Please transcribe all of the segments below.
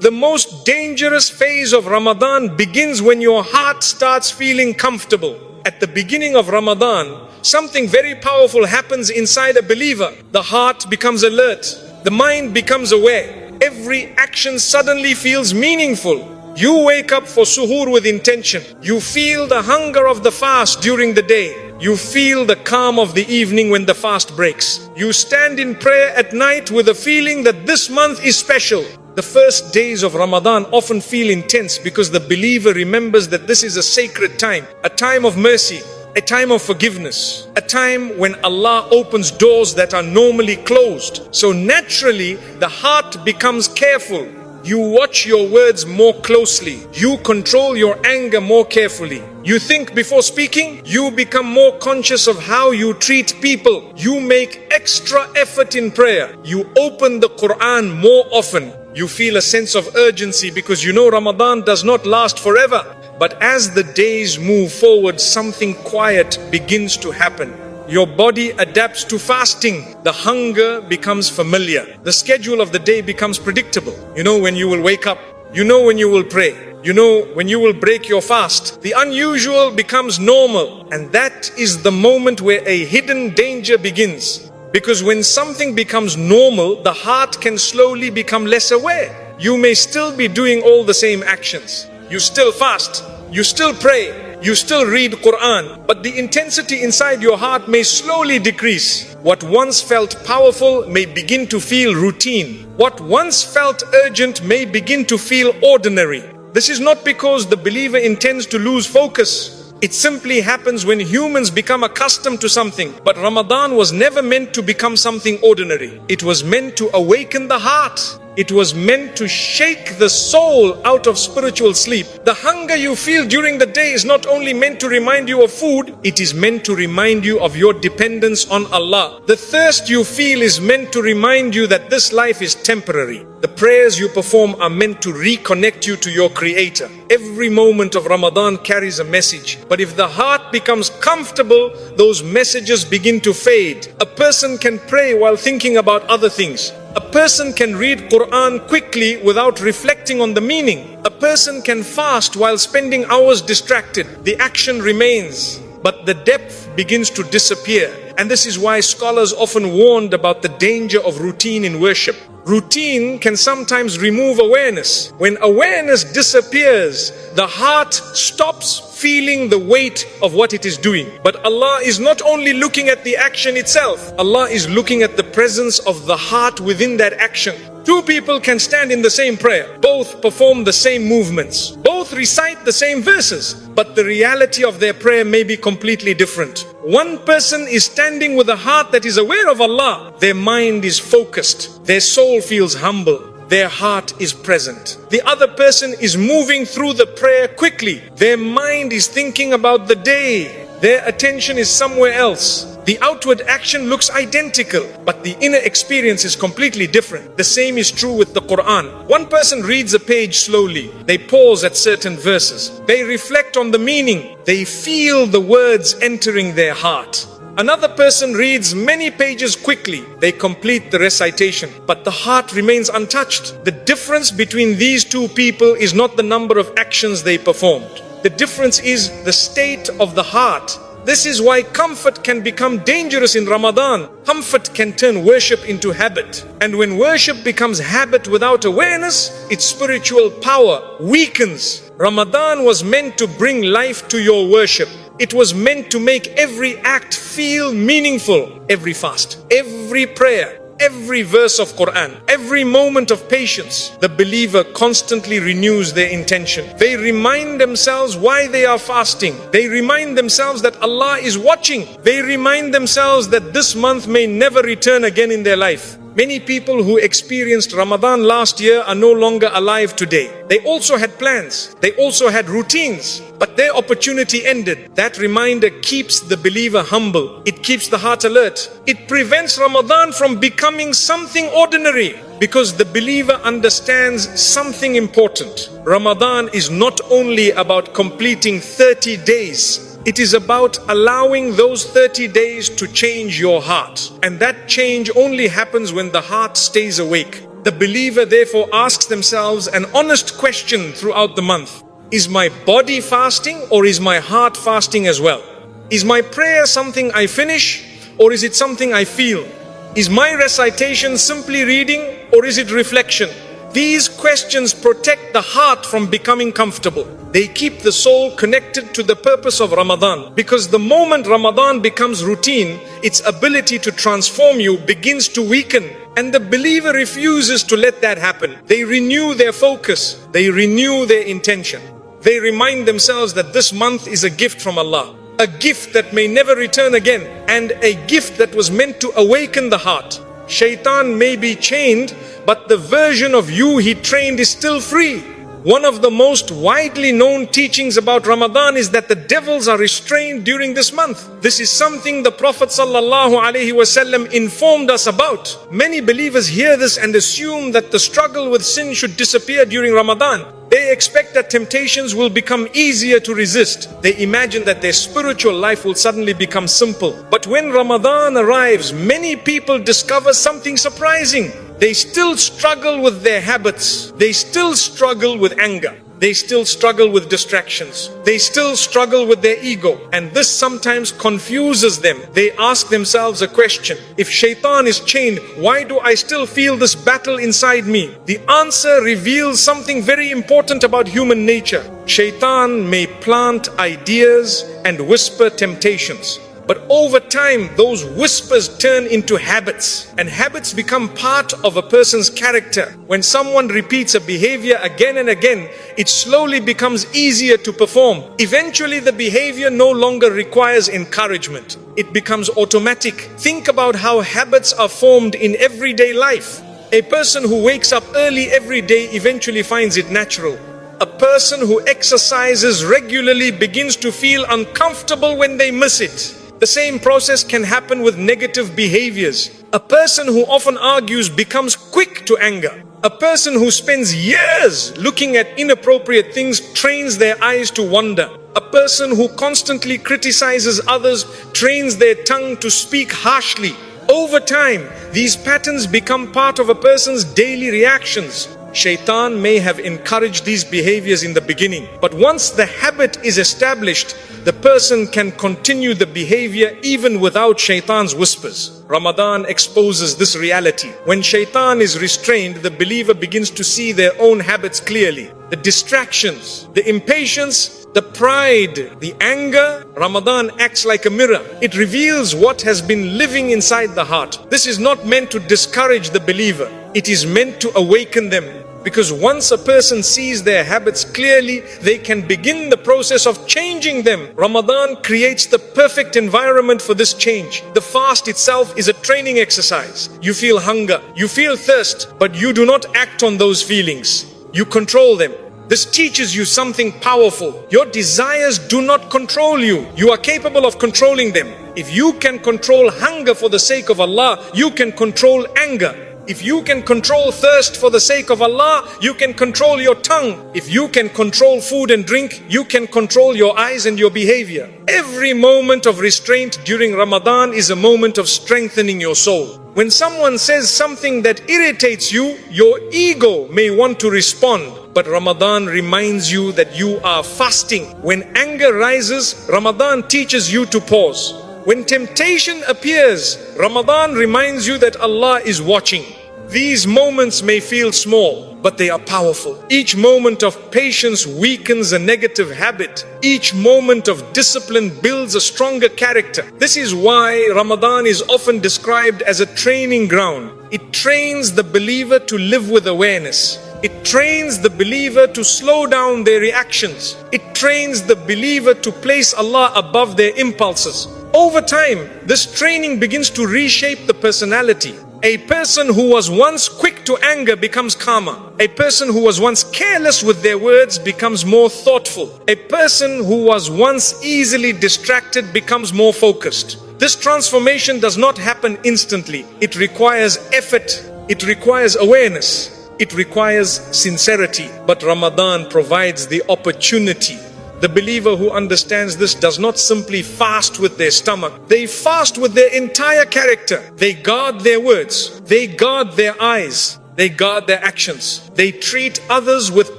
The most dangerous phase of Ramadan begins when your heart starts feeling comfortable. At the beginning of Ramadan, something very powerful happens inside a believer. The heart becomes alert. The mind becomes aware. Every action suddenly feels meaningful. You wake up for suhoor with intention. You feel the hunger of the fast during the day. You feel the calm of the evening when the fast breaks. You stand in prayer at night with a feeling that this month is special. The first days of Ramadan often feel intense because the believer remembers that this is a sacred time, a time of mercy, a time of forgiveness, a time when Allah opens doors that are normally closed. So naturally, the heart becomes careful. You watch your words more closely. You control your anger more carefully. You think before speaking. You become more conscious of how you treat people. You make extra effort in prayer. You open the Qur'an more often. You feel a sense of urgency because you know Ramadan does not last forever. But as the days move forward, something quiet begins to happen. Your body adapts to fasting. The hunger becomes familiar. The schedule of the day becomes predictable. You know when you will wake up. You know when you will pray. You know when you will break your fast. The unusual becomes normal. And that is the moment where a hidden danger begins. Because when something becomes normal, the heart can slowly become less aware. You may still be doing all the same actions. You still fast. You still pray. You still read Qur'an, but the intensity inside your heart may slowly decrease. What once felt powerful may begin to feel routine. What once felt urgent may begin to feel ordinary. This is not because the believer intends to lose focus. It simply happens when humans become accustomed to something. But Ramadan was never meant to become something ordinary. It was meant to awaken the heart. It was meant to shake the soul out of spiritual sleep. The hunger you feel during the day is not only meant to remind you of food, it is meant to remind you of your dependence on Allah. The thirst you feel is meant to remind you that this life is temporary. The prayers you perform are meant to reconnect you to your Creator. Every moment of Ramadan carries a message. But if the heart becomes comfortable, those messages begin to fade. A person can pray while thinking about other things. A person can read Qur'an quickly without reflecting on the meaning. A person can fast while spending hours distracted. The action remains, but the depth begins to disappear. And this is why scholars often warned about the danger of routine in worship. Routine can sometimes remove awareness. When awareness disappears, the heart stops feeling the weight of what it is doing. But Allah is not only looking at the action itself, Allah is looking at the presence of the heart within that action. Two people can stand in the same prayer. Both perform the same movements. Both recite the same verses. But the reality of their prayer may be completely different. One person is standing with a heart that is aware of Allah. Their mind is focused. Their soul feels humble. Their heart is present. The other person is moving through the prayer quickly. Their mind is thinking about the day. Their attention is somewhere else. The outward action looks identical, but the inner experience is completely different. The same is true with the Qur'an. One person reads a page slowly. They pause at certain verses. They reflect on the meaning. They feel the words entering their heart. Another person reads many pages quickly. They complete the recitation, but the heart remains untouched. The difference between these two people is not the number of actions they performed. The difference is the state of the heart. This is why comfort can become dangerous in Ramadan. Comfort can turn worship into habit. And when worship becomes habit without awareness, its spiritual power weakens. Ramadan was meant to bring life to your worship. It was meant to make every act feel meaningful. Every fast, every prayer, every verse of Qur'an, every moment of patience. The believer constantly renews their intention. They remind themselves why they are fasting. They remind themselves that Allah is watching. They remind themselves that this month may never return again in their life. Many people who experienced Ramadan last year are no longer alive today. They also had plans. They also had routines. But their opportunity ended. That reminder keeps the believer humble. It keeps the heart alert. It prevents Ramadan from becoming something ordinary. Because the believer understands something important. Ramadan is not only about completing 30 days. It is about allowing those 30 days to change your heart. And that change only happens when the heart stays awake. The believer therefore asks themselves an honest question throughout the month. Is my body fasting or is my heart fasting as well? Is my prayer something I finish or is it something I feel? Is my recitation simply reading or is it reflection? These questions protect the heart from becoming comfortable. They keep the soul connected to the purpose of Ramadan. Because the moment Ramadan becomes routine, its ability to transform you begins to weaken. And the believer refuses to let that happen. They renew their focus. They renew their intention. They remind themselves that this month is a gift from Allah. A gift that may never return again. And a gift that was meant to awaken the heart. Shaitan may be chained, but the version of you he trained is still free. One of the most widely known teachings about Ramadan is that the devils are restrained during this month. This is something the Prophet ﷺ informed us about. Many believers hear this and assume that the struggle with sin should disappear during Ramadan. They expect that temptations will become easier to resist. They imagine that their spiritual life will suddenly become simple. But when Ramadan arrives, many people discover something surprising. They still struggle with their habits. They still struggle with anger. They still struggle with distractions. They still struggle with their ego. And this sometimes confuses them. They ask themselves a question. If shaitan is chained, why do I still feel this battle inside me? The answer reveals something very important about human nature. Shaitan may plant ideas and whisper temptations. But over time, those whispers turn into habits, and habits become part of a person's character. When someone repeats a behavior again and again, it slowly becomes easier to perform. Eventually, the behavior no longer requires encouragement. It becomes automatic. Think about how habits are formed in everyday life. A person who wakes up early every day eventually finds it natural. A person who exercises regularly begins to feel uncomfortable when they miss it. The same process can happen with negative behaviors. A person who often argues becomes quick to anger. A person who spends years looking at inappropriate things trains their eyes to wander. A person who constantly criticizes others trains their tongue to speak harshly. Over time, these patterns become part of a person's daily reactions. Shaitan may have encouraged these behaviors in the beginning, but once the habit is established, the person can continue the behavior even without shaitan's whispers. Ramadan exposes this reality. When shaitan is restrained, the believer begins to see their own habits clearly. The distractions, the impatience, the pride, the anger. Ramadan acts like a mirror. It reveals what has been living inside the heart. This is not meant to discourage the believer. It is meant to awaken them. Because once a person sees their habits clearly, they can begin the process of changing them. Ramadan creates the perfect environment for this change. The fast itself is a training exercise. You feel hunger, you feel thirst, but you do not act on those feelings. You control them. This teaches you something powerful. Your desires do not control you. You are capable of controlling them. If you can control hunger for the sake of Allah, you can control anger. If you can control thirst for the sake of Allah, you can control your tongue. If you can control food and drink, you can control your eyes and your behavior. Every moment of restraint during Ramadan is a moment of strengthening your soul. When someone says something that irritates you, your ego may want to respond. But Ramadan reminds you that you are fasting. When anger rises, Ramadan teaches you to pause. When temptation appears, Ramadan reminds you that Allah is watching. These moments may feel small, but they are powerful. Each moment of patience weakens a negative habit. Each moment of discipline builds a stronger character. This is why Ramadan is often described as a training ground. It trains the believer to live with awareness. It trains the believer to slow down their reactions. It trains the believer to place Allah above their impulses. Over time, this training begins to reshape the personality. A person who was once quick to anger becomes calmer. A person who was once careless with their words becomes more thoughtful. A person who was once easily distracted becomes more focused. This transformation does not happen instantly. It requires effort. It requires awareness. It requires sincerity. But Ramadan provides the opportunity. The believer who understands this does not simply fast with their stomach. They fast with their entire character. They guard their words. They guard their eyes. They guard their actions. They treat others with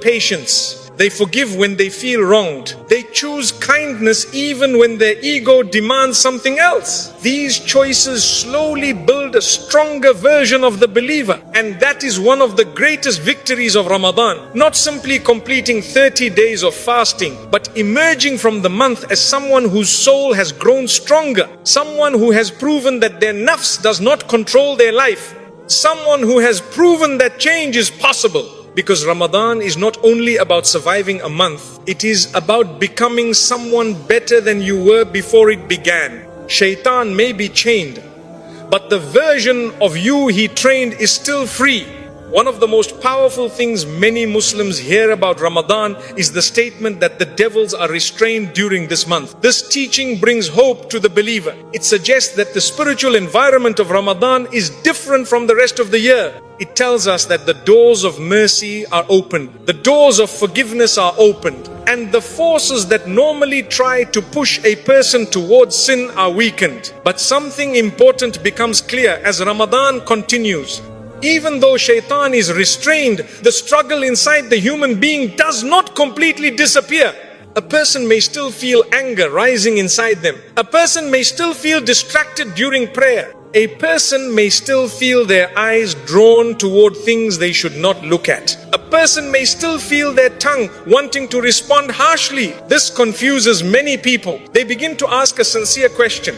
patience. They forgive when they feel wronged. They choose kindness even when their ego demands something else. These choices slowly build a stronger version of the believer. And that is one of the greatest victories of Ramadan. Not simply completing 30 days of fasting, but emerging from the month as someone whose soul has grown stronger. Someone who has proven that their nafs does not control their life. Someone who has proven that change is possible. Because Ramadan is not only about surviving a month, it is about becoming someone better than you were before it began. Shaitan may be chained, but the version of you he trained is still free. One of the most powerful things many Muslims hear about Ramadan is the statement that the devils are restrained during this month. This teaching brings hope to the believer. It suggests that the spiritual environment of Ramadan is different from the rest of the year. It tells us that the doors of mercy are opened, the doors of forgiveness are opened, and the forces that normally try to push a person towards sin are weakened. But something important becomes clear as Ramadan continues. Even though shaitan is restrained, the struggle inside the human being does not completely disappear. A person may still feel anger rising inside them. A person may still feel distracted during prayer. A person may still feel their eyes drawn toward things they should not look at. A person may still feel their tongue wanting to respond harshly. This confuses many people. They begin to ask a sincere question.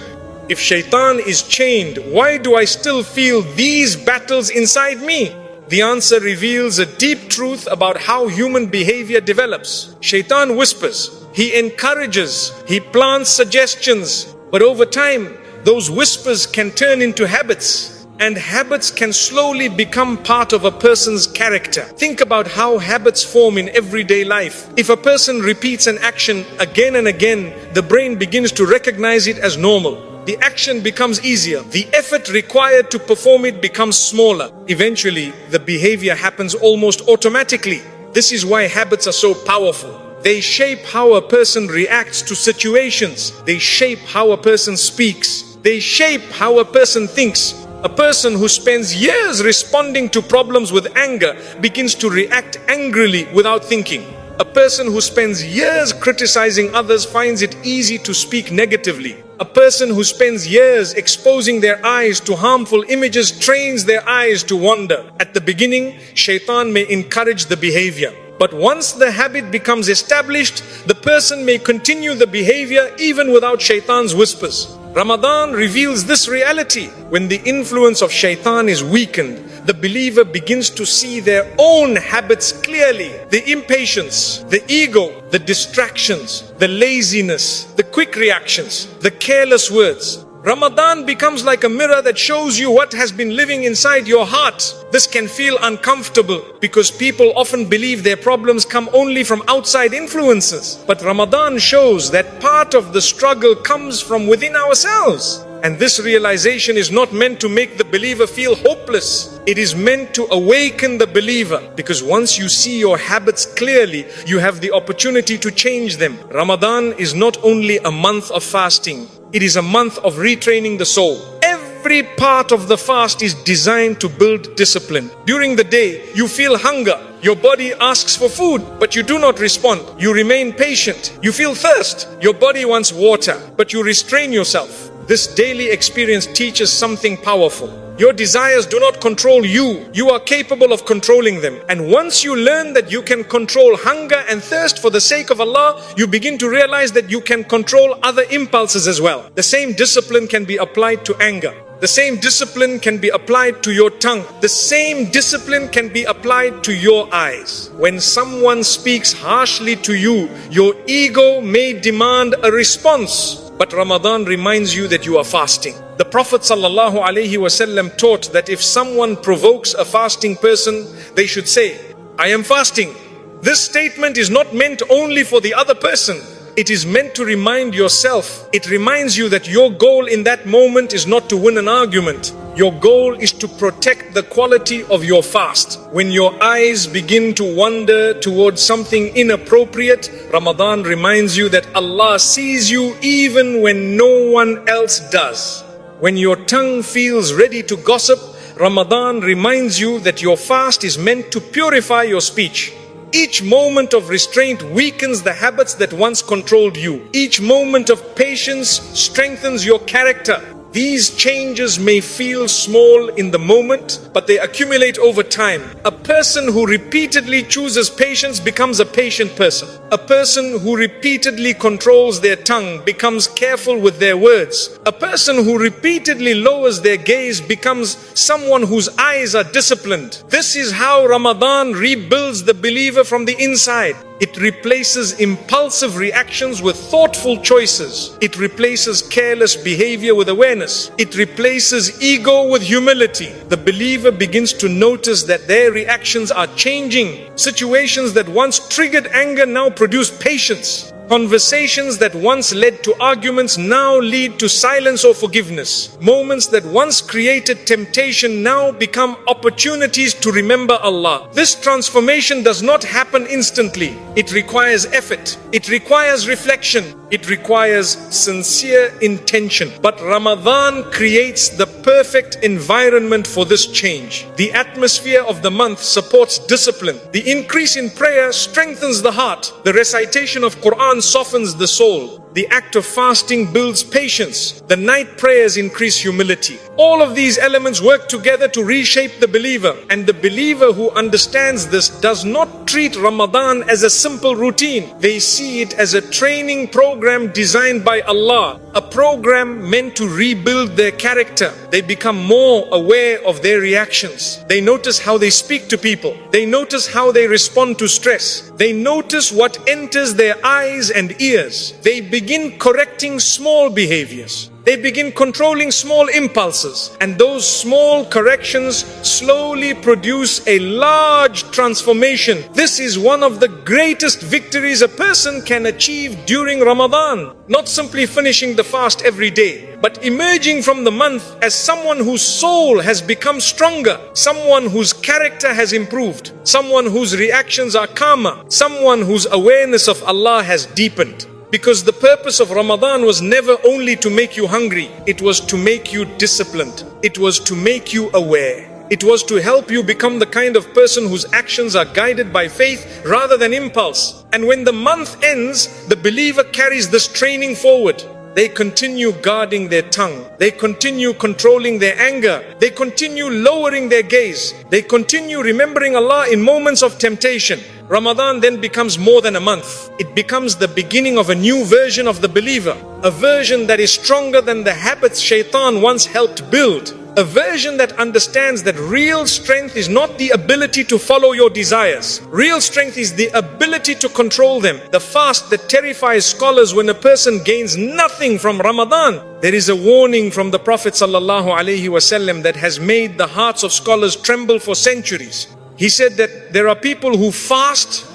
If shaitan is chained, why do I still feel these battles inside me? The answer reveals a deep truth about how human behavior develops. Shaitan whispers, he encourages, he plants suggestions, but over time, those whispers can turn into habits, and habits can slowly become part of a person's character. Think about how habits form in everyday life. If a person repeats an action again and again, the brain begins to recognize it as normal. The action becomes easier. The effort required to perform it becomes smaller. Eventually, the behavior happens almost automatically. This is why habits are so powerful. They shape how a person reacts to situations. They shape how a person speaks. They shape how a person thinks. A person who spends years responding to problems with anger begins to react angrily without thinking. A person who spends years criticizing others finds it easy to speak negatively. A person who spends years exposing their eyes to harmful images trains their eyes to wander. At the beginning, shaitan may encourage the behavior. But once the habit becomes established, the person may continue the behavior even without shaitan's whispers. Ramadan reveals this reality. When the influence of shaitan is weakened, the believer begins to see their own habits clearly. The impatience, the ego, the distractions, the laziness, the quick reactions, the careless words. Ramadan becomes like a mirror that shows you what has been living inside your heart. This can feel uncomfortable because people often believe their problems come only from outside influences. But Ramadan shows that part of the struggle comes from within ourselves. And this realization is not meant to make the believer feel hopeless. It is meant to awaken the believer, because once you see your habits clearly, you have the opportunity to change them. Ramadan is not only a month of fasting, it is a month of retraining the soul. Every part of the fast is designed to build discipline. During the day, you feel hunger. Your body asks for food, but you do not respond. You remain patient. You feel thirst. Your body wants water, but you restrain yourself. This daily experience teaches something powerful. Your desires do not control you. You are capable of controlling them. And once you learn that you can control hunger and thirst for the sake of Allah, you begin to realize that you can control other impulses as well. The same discipline can be applied to anger. The same discipline can be applied to your tongue. The same discipline can be applied to your eyes. When someone speaks harshly to you, your ego may demand a response. But Ramadan reminds you that you are fasting. The Prophet ﷺ taught that if someone provokes a fasting person, they should say, I am fasting. This statement is not meant only for the other person. It is meant to remind yourself. It reminds you that your goal in that moment is not to win an argument. Your goal is to protect the quality of your fast. When your eyes begin to wander towards something inappropriate, Ramadan reminds you that Allah sees you even when no one else does. When your tongue feels ready to gossip, Ramadan reminds you that your fast is meant to purify your speech. Each moment of restraint weakens the habits that once controlled you. Each moment of patience strengthens your character. These changes may feel small in the moment, but they accumulate over time. A person who repeatedly chooses patience becomes a patient person. A person who repeatedly controls their tongue becomes careful with their words. A person who repeatedly lowers their gaze becomes someone whose eyes are disciplined. This is how Ramadan rebuilds the believer from the inside. It replaces impulsive reactions with thoughtful choices. It replaces careless behavior with awareness. It replaces ego with humility. The believer begins to notice that their reactions are changing. Situations that once triggered anger now produce patience. Conversations that once led to arguments now lead to silence or forgiveness. Moments that once created temptation now become opportunities to remember Allah. This transformation does not happen instantly. It requires effort. It requires reflection. It requires sincere intention. But Ramadan creates the perfect environment for this change. The atmosphere of the month supports discipline. The increase in prayer strengthens the heart. The recitation of Qur'an softens the soul. The act of fasting builds patience. The night prayers increase humility. All of these elements work together to reshape the believer. And the believer who understands this does not treat Ramadan as a simple routine. They see it as a training program designed by Allah. A program meant to rebuild their character. They become more aware of their reactions. They notice how they speak to people. They notice how they respond to stress. They notice what enters their eyes and ears. They begin correcting small behaviors. They begin controlling small impulses, and those small corrections slowly produce a large transformation. This is one of the greatest victories a person can achieve during Ramadan. Not simply finishing the fast every day, but emerging from the month as someone whose soul has become stronger, someone whose character has improved, someone whose reactions are calmer, someone whose awareness of Allah has deepened. Because the purpose of Ramadan was never only to make you hungry, it was to make you disciplined. It was to make you aware. It was to help you become the kind of person whose actions are guided by faith rather than impulse. And when the month ends, the believer carries this training forward. They continue guarding their tongue. They continue controlling their anger. They continue lowering their gaze. They continue remembering Allah in moments of temptation. Ramadan then becomes more than a month. It becomes the beginning of a new version of the believer. A version that is stronger than the habits Shaitan once helped build. A version that understands that real strength is not the ability to follow your desires. Real strength is the ability to control them. The fast that terrifies scholars when a person gains nothing from Ramadan. There is a warning from the Prophet ﷺ that has made the hearts of scholars tremble for centuries. He said that there are people who fast,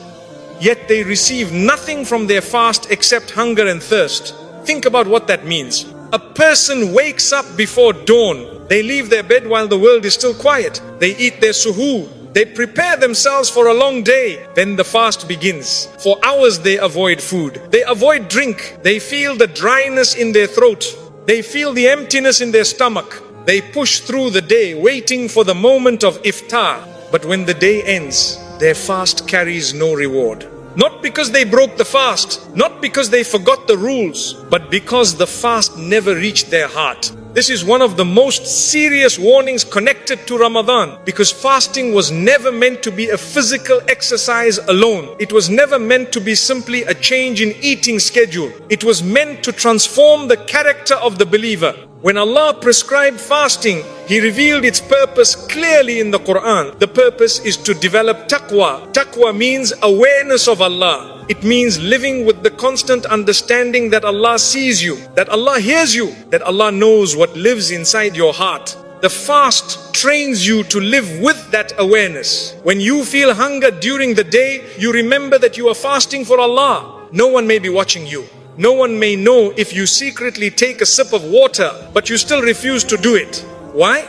yet they receive nothing from their fast except hunger and thirst. Think about what that means. A person wakes up before dawn. They leave their bed while the world is still quiet. They eat their suhoor. They prepare themselves for a long day. Then the fast begins. For hours they avoid food. They avoid drink. They feel the dryness in their throat. They feel the emptiness in their stomach. They push through the day waiting for the moment of iftar. But when the day ends, their fast carries no reward. Not because they broke the fast, not because they forgot the rules, but because the fast never reached their heart. This is one of the most serious warnings connected to Ramadan, because fasting was never meant to be a physical exercise alone. It was never meant to be simply a change in eating schedule. It was meant to transform the character of the believer. When Allah prescribed fasting, He revealed its purpose clearly in the Qur'an. The purpose is to develop taqwa. Taqwa means awareness of Allah. It means living with the constant understanding that Allah sees you, that Allah hears you, that Allah knows what lives inside your heart. The fast trains you to live with that awareness. When you feel hunger during the day, you remember that you are fasting for Allah. No one may be watching you. No one may know if you secretly take a sip of water, but you still refuse to do it. Why?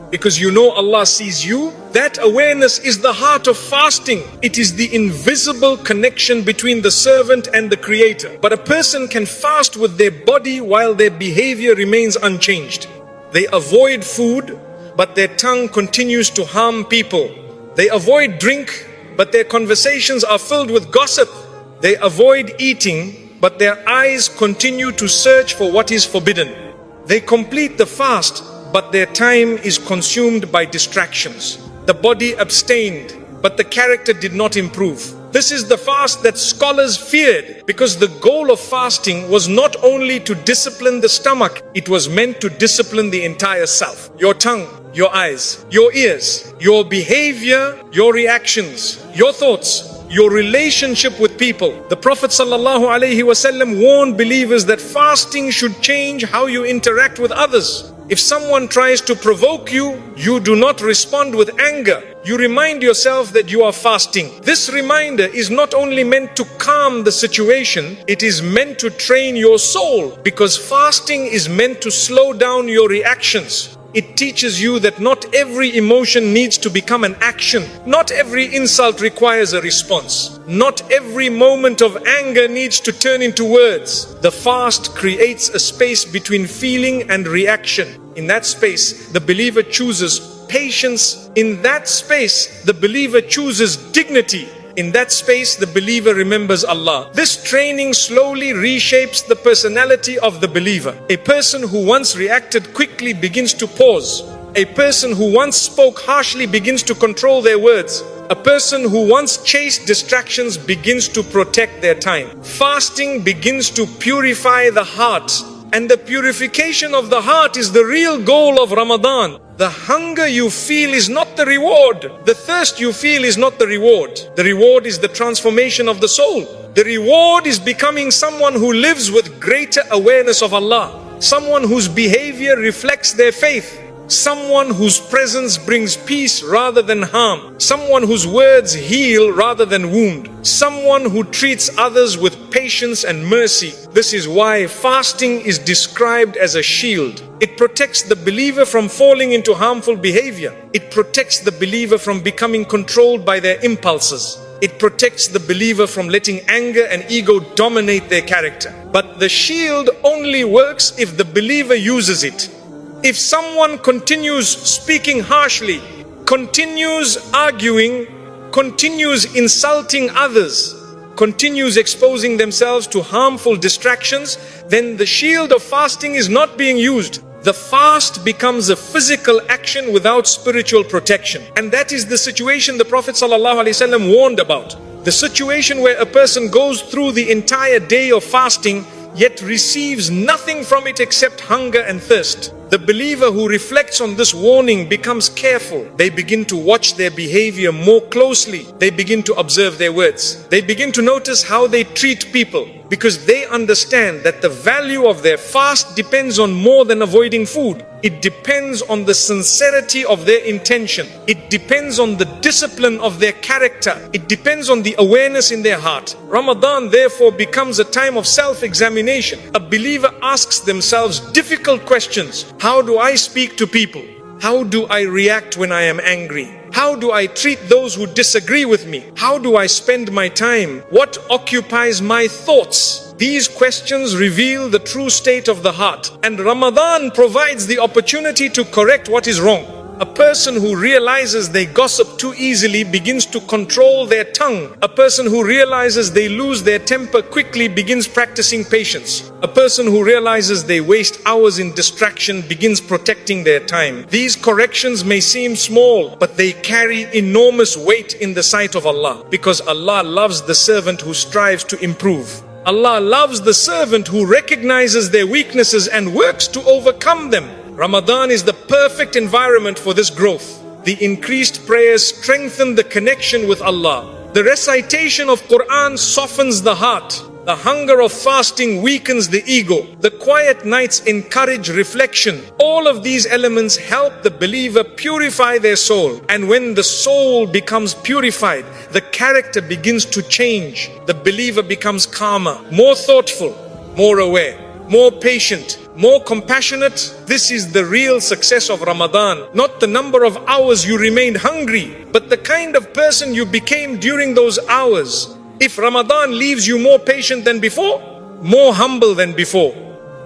Because you know Allah sees you. That awareness is the heart of fasting. It is the invisible connection between the servant and the Creator. But a person can fast with their body while their behavior remains unchanged. They avoid food, but their tongue continues to harm people. They avoid drink, but their conversations are filled with gossip. They avoid eating, but their eyes continue to search for what is forbidden. They complete the fast, but their time is consumed by distractions. The body abstained, but the character did not improve. This is the fast that scholars feared, because the goal of fasting was not only to discipline the stomach, it was meant to discipline the entire self. Your tongue, your eyes, your ears, your behavior, your reactions, your thoughts, your relationship with people. The Prophet ﷺ warned believers that fasting should change how you interact with others. If someone tries to provoke you, you do not respond with anger. You remind yourself that you are fasting. This reminder is not only meant to calm the situation, it is meant to train your soul, because fasting is meant to slow down your reactions. It teaches you that not every emotion needs to become an action. Not every insult requires a response. Not every moment of anger needs to turn into words. The fast creates a space between feeling and reaction. In that space, the believer chooses patience. In that space, the believer chooses dignity. In that space, the believer remembers Allah. This training slowly reshapes the personality of the believer. A person who once reacted quickly begins to pause. A person who once spoke harshly begins to control their words. A person who once chased distractions begins to protect their time. Fasting begins to purify the heart. And the purification of the heart is the real goal of Ramadan. The hunger you feel is not the reward. The thirst you feel is not the reward. The reward is the transformation of the soul. The reward is becoming someone who lives with greater awareness of Allah. Someone whose behavior reflects their faith. Someone whose presence brings peace rather than harm. Someone whose words heal rather than wound. Someone who treats others with patience and mercy. This is why fasting is described as a shield. It protects the believer from falling into harmful behavior. It protects the believer from becoming controlled by their impulses. It protects the believer from letting anger and ego dominate their character. But the shield only works if the believer uses it. If someone continues speaking harshly, continues arguing, continues insulting others, continues exposing themselves to harmful distractions, then the shield of fasting is not being used. The fast becomes a physical action without spiritual protection. And that is the situation the Prophet ﷺ warned about. The situation where a person goes through the entire day of fasting, yet receives nothing from it except hunger and thirst. The believer who reflects on this warning becomes careful. They begin to watch their behavior more closely. They begin to observe their words. They begin to notice how they treat people, because they understand that the value of their fast depends on more than avoiding food. It depends on the sincerity of their intention. It depends on the discipline of their character. It depends on the awareness in their heart. Ramadan therefore becomes a time of self-examination. A believer asks themselves difficult questions. How do I speak to people? How do I react when I am angry? How do I treat those who disagree with me? How do I spend my time? What occupies my thoughts? These questions reveal the true state of the heart, and Ramadan provides the opportunity to correct what is wrong. A person who realizes they gossip too easily begins to control their tongue. A person who realizes they lose their temper quickly begins practicing patience. A person who realizes they waste hours in distraction begins protecting their time. These corrections may seem small, but they carry enormous weight in the sight of Allah, because Allah loves the servant who strives to improve. Allah loves the servant who recognizes their weaknesses and works to overcome them. Ramadan is the perfect environment for this growth. The increased prayers strengthen the connection with Allah. The recitation of Qur'an softens the heart. The hunger of fasting weakens the ego. The quiet nights encourage reflection. All of these elements help the believer purify their soul. And when the soul becomes purified, the character begins to change. The believer becomes calmer, more thoughtful, more aware, more patient, more compassionate. This is the real success of Ramadan. Not the number of hours you remained hungry, but the kind of person you became during those hours. If Ramadan leaves you more patient than before, more humble than before,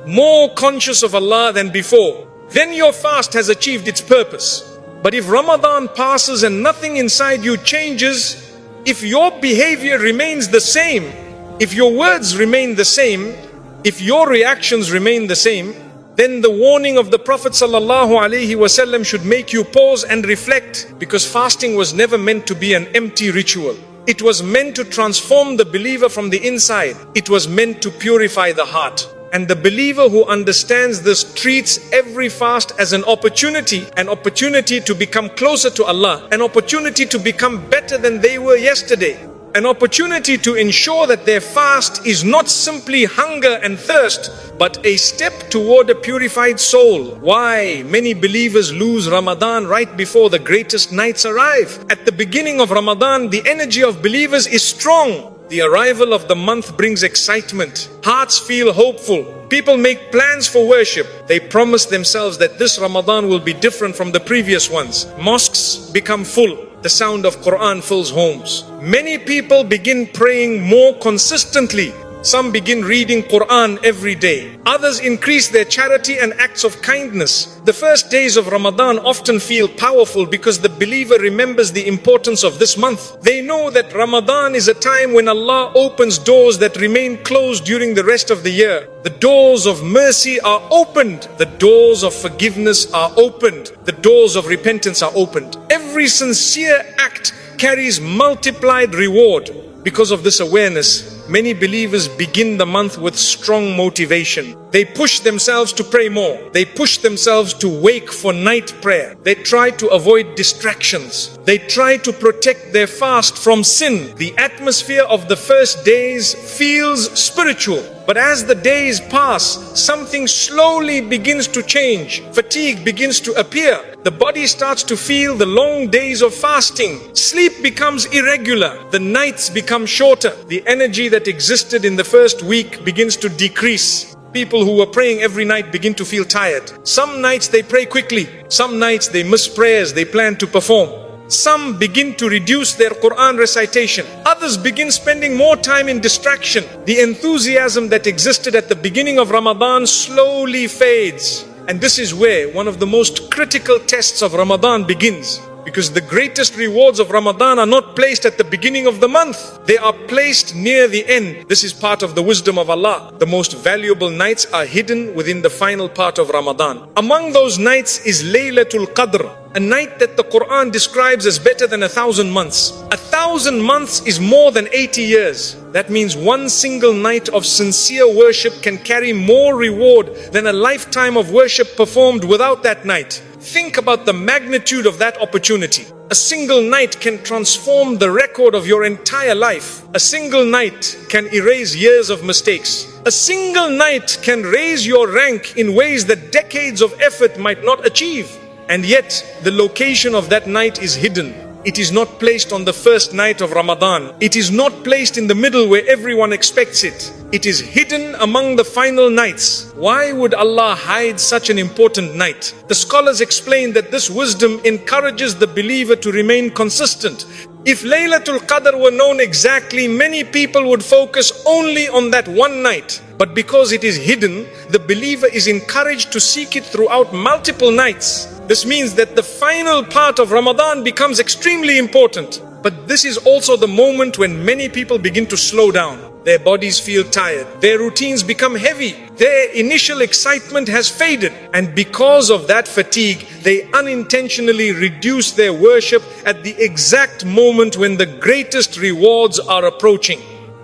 more conscious of Allah than before, then your fast has achieved its purpose. But if Ramadan passes and nothing inside you changes, if your behavior remains the same, if your words remain the same, if your reactions remain the same, then the warning of the Prophet ﷺ should make you pause and reflect, because fasting was never meant to be an empty ritual. It was meant to transform the believer from the inside. It was meant to purify the heart. And the believer who understands this treats every fast as an opportunity to become closer to Allah, an opportunity to become better than they were yesterday, an opportunity to ensure that their fast is not simply hunger and thirst, but a step toward a purified soul. Why? Many believers lose Ramadan right before the greatest nights arrive. At the beginning of Ramadan, the energy of believers is strong. The arrival of the month brings excitement. Hearts feel hopeful. People make plans for worship. They promise themselves that this Ramadan will be different from the previous ones. Mosques become full. The sound of Qur'an fills homes. Many people begin praying more consistently. Some begin reading Qur'an every day. Others increase their charity and acts of kindness. The first days of Ramadan often feel powerful because the believer remembers the importance of this month. They know that Ramadan is a time when Allah opens doors that remain closed during the rest of the year. The doors of mercy are opened. The doors of forgiveness are opened. The doors of repentance are opened. Every sincere act carries multiplied reward. Because of this awareness, many believers begin the month with strong motivation. They push themselves to pray more. They push themselves to wake for night prayer. They try to avoid distractions. They try to protect their fast from sin. The atmosphere of the first days feels spiritual. But as the days pass, something slowly begins to change. Fatigue begins to appear. The body starts to feel the long days of fasting. Sleep becomes irregular. The nights become shorter. The energy that existed in the first week begins to decrease. People who were praying every night begin to feel tired. Some nights they pray quickly. Some nights they miss prayers they plan to perform. Some begin to reduce their Qur'an recitation. Others begin spending more time in distraction. The enthusiasm that existed at the beginning of Ramadan slowly fades. And this is where one of the most critical tests of Ramadan begins. Because the greatest rewards of Ramadan are not placed at the beginning of the month. They are placed near the end. This is part of the wisdom of Allah. The most valuable nights are hidden within the final part of Ramadan. Among those nights is Laylatul Qadr, a night that the Qur'an describes as better than 1,000 months. 1,000 months is more than 80 years. That means one single night of sincere worship can carry more reward than a lifetime of worship performed without that night. Think about the magnitude of that opportunity. A single night can transform the record of your entire life. A single night can erase years of mistakes. A single night can raise your rank in ways that decades of effort might not achieve. And yet, the location of that night is hidden. It is not placed on the first night of Ramadan. It is not placed in the middle where everyone expects it. It is hidden among the final nights. Why would Allah hide such an important night? The scholars explain that this wisdom encourages the believer to remain consistent. If Laylatul Qadr were known exactly, many people would focus only on that one night. But because it is hidden, the believer is encouraged to seek it throughout multiple nights. This means that the final part of Ramadan becomes extremely important. But this is also the moment when many people begin to slow down. Their bodies feel tired. Their routines become heavy. Their initial excitement has faded. And because of that fatigue, they unintentionally reduce their worship at the exact moment when the greatest rewards are approaching.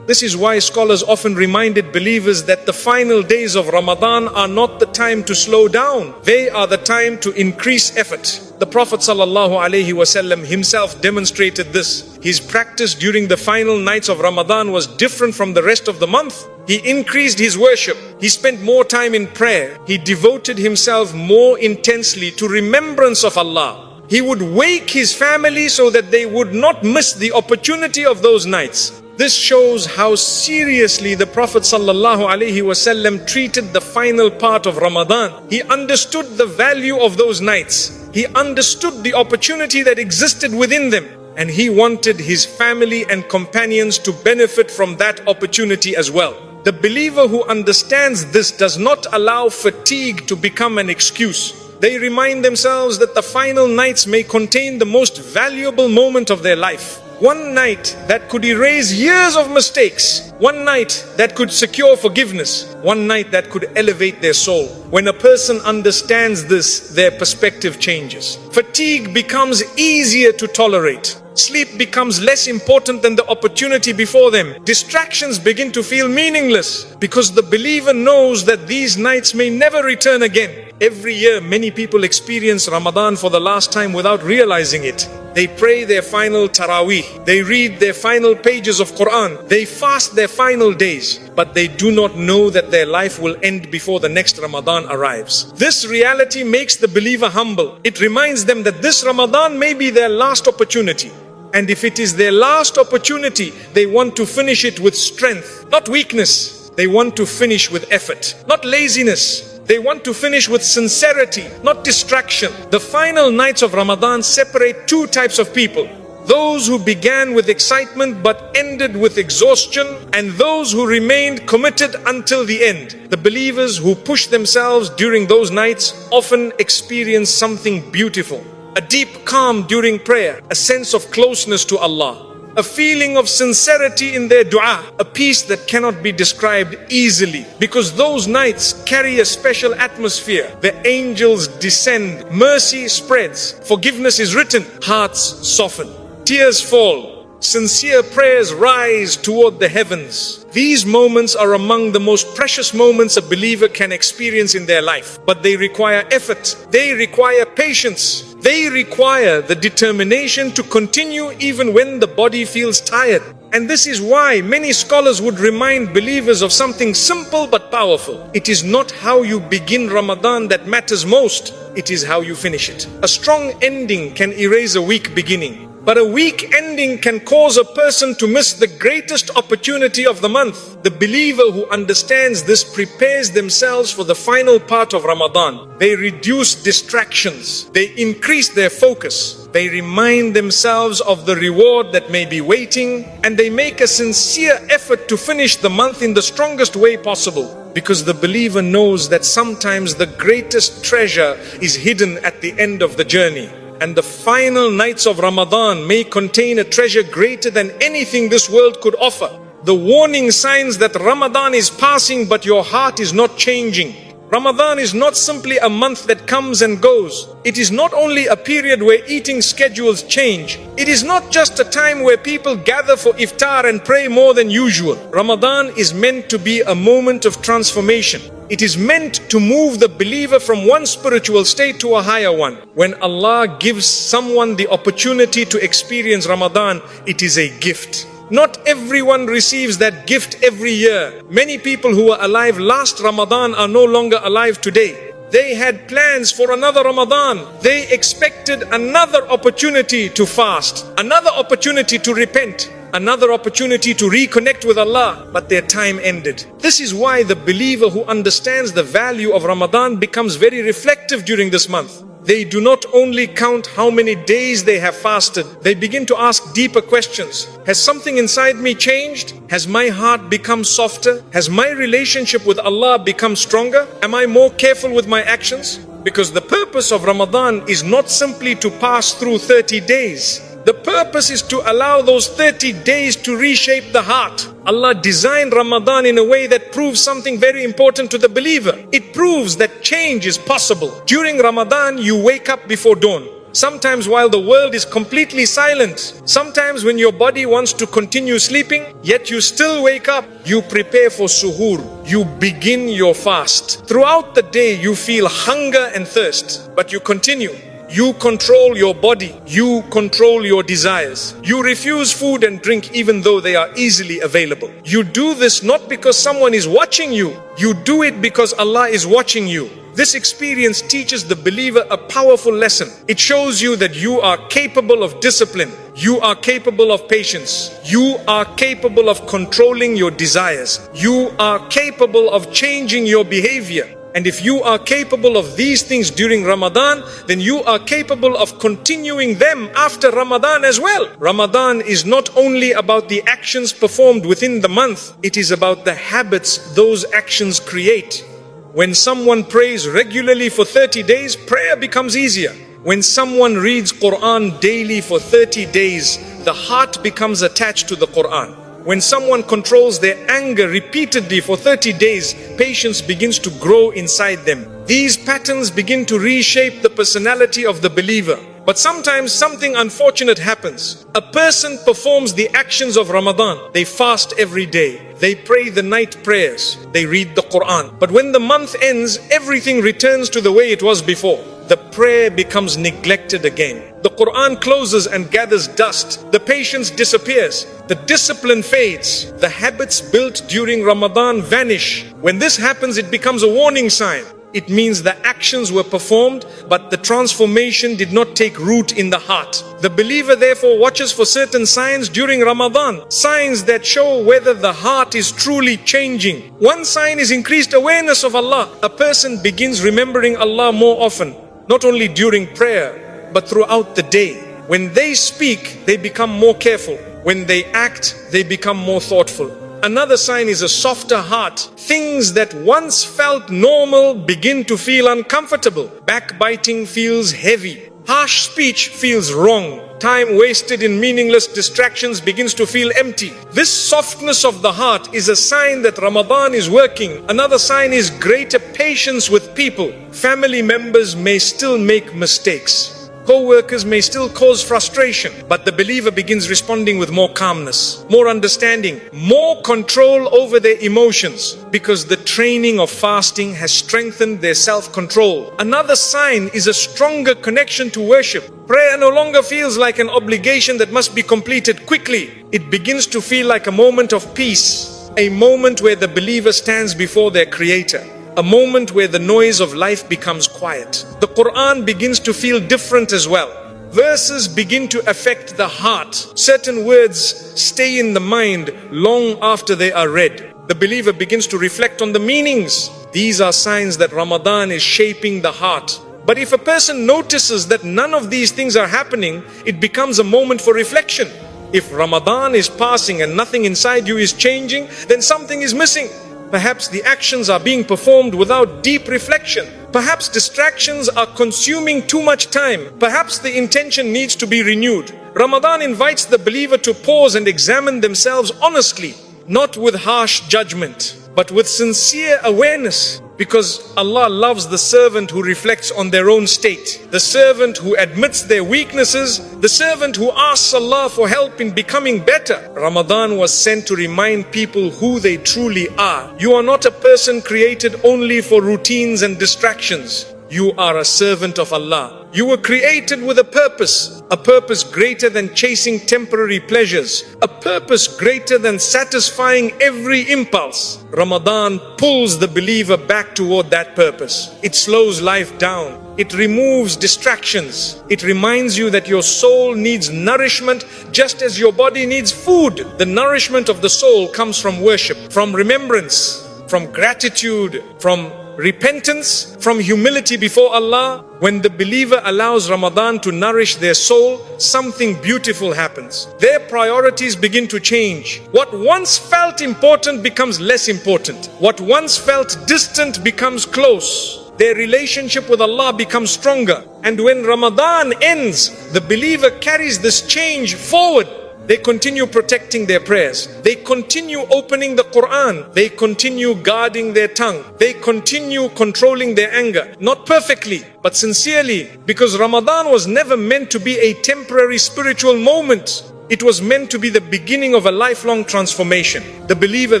This is why scholars often reminded believers that the final days of Ramadan are not the time to slow down. They are the time to increase effort. The Prophet ﷺ himself demonstrated this. His practice during the final nights of Ramadan was different from the rest of the month. He increased his worship. He spent more time in prayer. He devoted himself more intensely to remembrance of Allah. He would wake his family so that they would not miss the opportunity of those nights. This shows how seriously the Prophet ﷺ treated the final part of Ramadan. He understood the value of those nights. He understood the opportunity that existed within them. And he wanted his family and companions to benefit from that opportunity as well. The believer who understands this does not allow fatigue to become an excuse. They remind themselves that the final nights may contain the most valuable moment of their life. One night that could erase years of mistakes. One night that could secure forgiveness. One night that could elevate their soul. When a person understands this, their perspective changes. Fatigue becomes easier to tolerate. Sleep becomes less important than the opportunity before them. Distractions begin to feel meaningless because the believer knows that these nights may never return again. Every year, many people experience Ramadan for the last time without realizing it. They pray their final Taraweeh. They read their final pages of Qur'an. They fast their final days. But they do not know that their life will end before the next Ramadan arrives. This reality makes the believer humble. It reminds them that this Ramadan may be their last opportunity. And if it is their last opportunity, they want to finish it with strength, not weakness. They want to finish with effort, not laziness. They want to finish with sincerity, not distraction. The final nights of Ramadan separate two types of people. Those who began with excitement but ended with exhaustion, and those who remained committed until the end. The believers who push themselves during those nights often experience something beautiful. A deep calm during prayer, a sense of closeness to Allah, a feeling of sincerity in their dua, a peace that cannot be described easily, because those nights carry a special atmosphere. The angels descend, mercy spreads, forgiveness is written, hearts soften, tears fall, sincere prayers rise toward the heavens. These moments are among the most precious moments a believer can experience in their life. But they require effort. They require patience. They require the determination to continue even when the body feels tired. And this is why many scholars would remind believers of something simple but powerful. It is not how you begin Ramadan that matters most. It is how you finish it. A strong ending can erase a weak beginning. But a weak ending can cause a person to miss the greatest opportunity of the month. The believer who understands this prepares themselves for the final part of Ramadan. They reduce distractions. They increase their focus. They remind themselves of the reward that may be waiting. And they make a sincere effort to finish the month in the strongest way possible. Because the believer knows that sometimes the greatest treasure is hidden at the end of the journey. And the final nights of Ramadan may contain a treasure greater than anything this world could offer. The warning signs that Ramadan is passing but your heart is not changing. Ramadan is not simply a month that comes and goes. It is not only a period where eating schedules change. It is not just a time where people gather for iftar and pray more than usual. Ramadan is meant to be a moment of transformation. It is meant to move the believer from one spiritual state to a higher one. When Allah gives someone the opportunity to experience Ramadan, it is a gift. Not everyone receives that gift every year. Many people who were alive last Ramadan are no longer alive today. They had plans for another Ramadan. They expected another opportunity to fast, another opportunity to repent, another opportunity to reconnect with Allah, but their time ended. This is why the believer who understands the value of Ramadan becomes very reflective during this month. They do not only count how many days they have fasted, they begin to ask deeper questions. Has something inside me changed? Has my heart become softer? Has my relationship with Allah become stronger? Am I more careful with my actions? Because the purpose of Ramadan is not simply to pass through 30 days. The purpose is to allow those 30 days to reshape the heart. Allah designed Ramadan in a way that proves something very important to the believer. It proves that change is possible. During Ramadan, you wake up before dawn. Sometimes while the world is completely silent. Sometimes when your body wants to continue sleeping, yet you still wake up. You prepare for Suhoor. You begin your fast. Throughout the day, you feel hunger and thirst, but you continue. You control your body. You control your desires. You refuse food and drink even though they are easily available. You do this not because someone is watching you. You do it because Allah is watching you. This experience teaches the believer a powerful lesson. It shows you that you are capable of discipline. You are capable of patience. You are capable of controlling your desires. You are capable of changing your behavior. And if you are capable of these things during Ramadan, then you are capable of continuing them after Ramadan as well. Ramadan is not only about the actions performed within the month, it is about the habits those actions create. When someone prays regularly for 30 days, prayer becomes easier. When someone reads Qur'an daily for 30 days, the heart becomes attached to the Qur'an. When someone controls their anger repeatedly for 30 days, patience begins to grow inside them. These patterns begin to reshape the personality of the believer. But sometimes something unfortunate happens. A person performs the actions of Ramadan. They fast every day. They pray the night prayers. They read the Qur'an. But when the month ends, everything returns to the way it was before. The prayer becomes neglected again. The Qur'an closes and gathers dust. The patience disappears. The discipline fades. The habits built during Ramadan vanish. When this happens, it becomes a warning sign. It means the actions were performed, but the transformation did not take root in the heart. The believer therefore watches for certain signs during Ramadan, signs that show whether the heart is truly changing. One sign is increased awareness of Allah. A person begins remembering Allah more often, not only during prayer, but throughout the day. When they speak, they become more careful. When they act, they become more thoughtful. Another sign is a softer heart. Things that once felt normal begin to feel uncomfortable. Backbiting feels heavy. Harsh speech feels wrong. Time wasted in meaningless distractions begins to feel empty. This softness of the heart is a sign that Ramadan is working. Another sign is greater patience with people. Family members may still make mistakes. Co-workers may still cause frustration, but the believer begins responding with more calmness, more understanding, more control over their emotions, because the training of fasting has strengthened their self-control. Another sign is a stronger connection to worship. Prayer no longer feels like an obligation that must be completed quickly. It begins to feel like a moment of peace, a moment where the believer stands before their Creator. A moment where the noise of life becomes quiet. The Qur'an begins to feel different as well. Verses begin to affect the heart. Certain words stay in the mind long after they are read. The believer begins to reflect on the meanings. These are signs that Ramadan is shaping the heart. But if a person notices that none of these things are happening, it becomes a moment for reflection. If Ramadan is passing and nothing inside you is changing, then something is missing. Perhaps the actions are being performed without deep reflection. Perhaps distractions are consuming too much time. Perhaps the intention needs to be renewed. Ramadan invites the believer to pause and examine themselves honestly, not with harsh judgment, but with sincere awareness. Because Allah loves the servant who reflects on their own state, the servant who admits their weaknesses, the servant who asks Allah for help in becoming better. Ramadan was sent to remind people who they truly are. You are not a person created only for routines and distractions. You are a servant of Allah. You were created with a purpose greater than chasing temporary pleasures, a purpose greater than satisfying every impulse. Ramadan pulls the believer back toward that purpose. It slows life down. It removes distractions. It reminds you that your soul needs nourishment just as your body needs food. The nourishment of the soul comes from worship, from remembrance, from gratitude, from repentance, from humility before Allah. When the believer allows Ramadan to nourish their soul, something beautiful happens. Their priorities begin to change. What once felt important becomes less important. What once felt distant becomes close. Their relationship with Allah becomes stronger. And when Ramadan ends, the believer carries this change forward. They continue protecting their prayers. They continue opening the Qur'an. They continue guarding their tongue. They continue controlling their anger. Not perfectly, but sincerely. Because Ramadan was never meant to be a temporary spiritual moment. It was meant to be the beginning of a lifelong transformation. The believer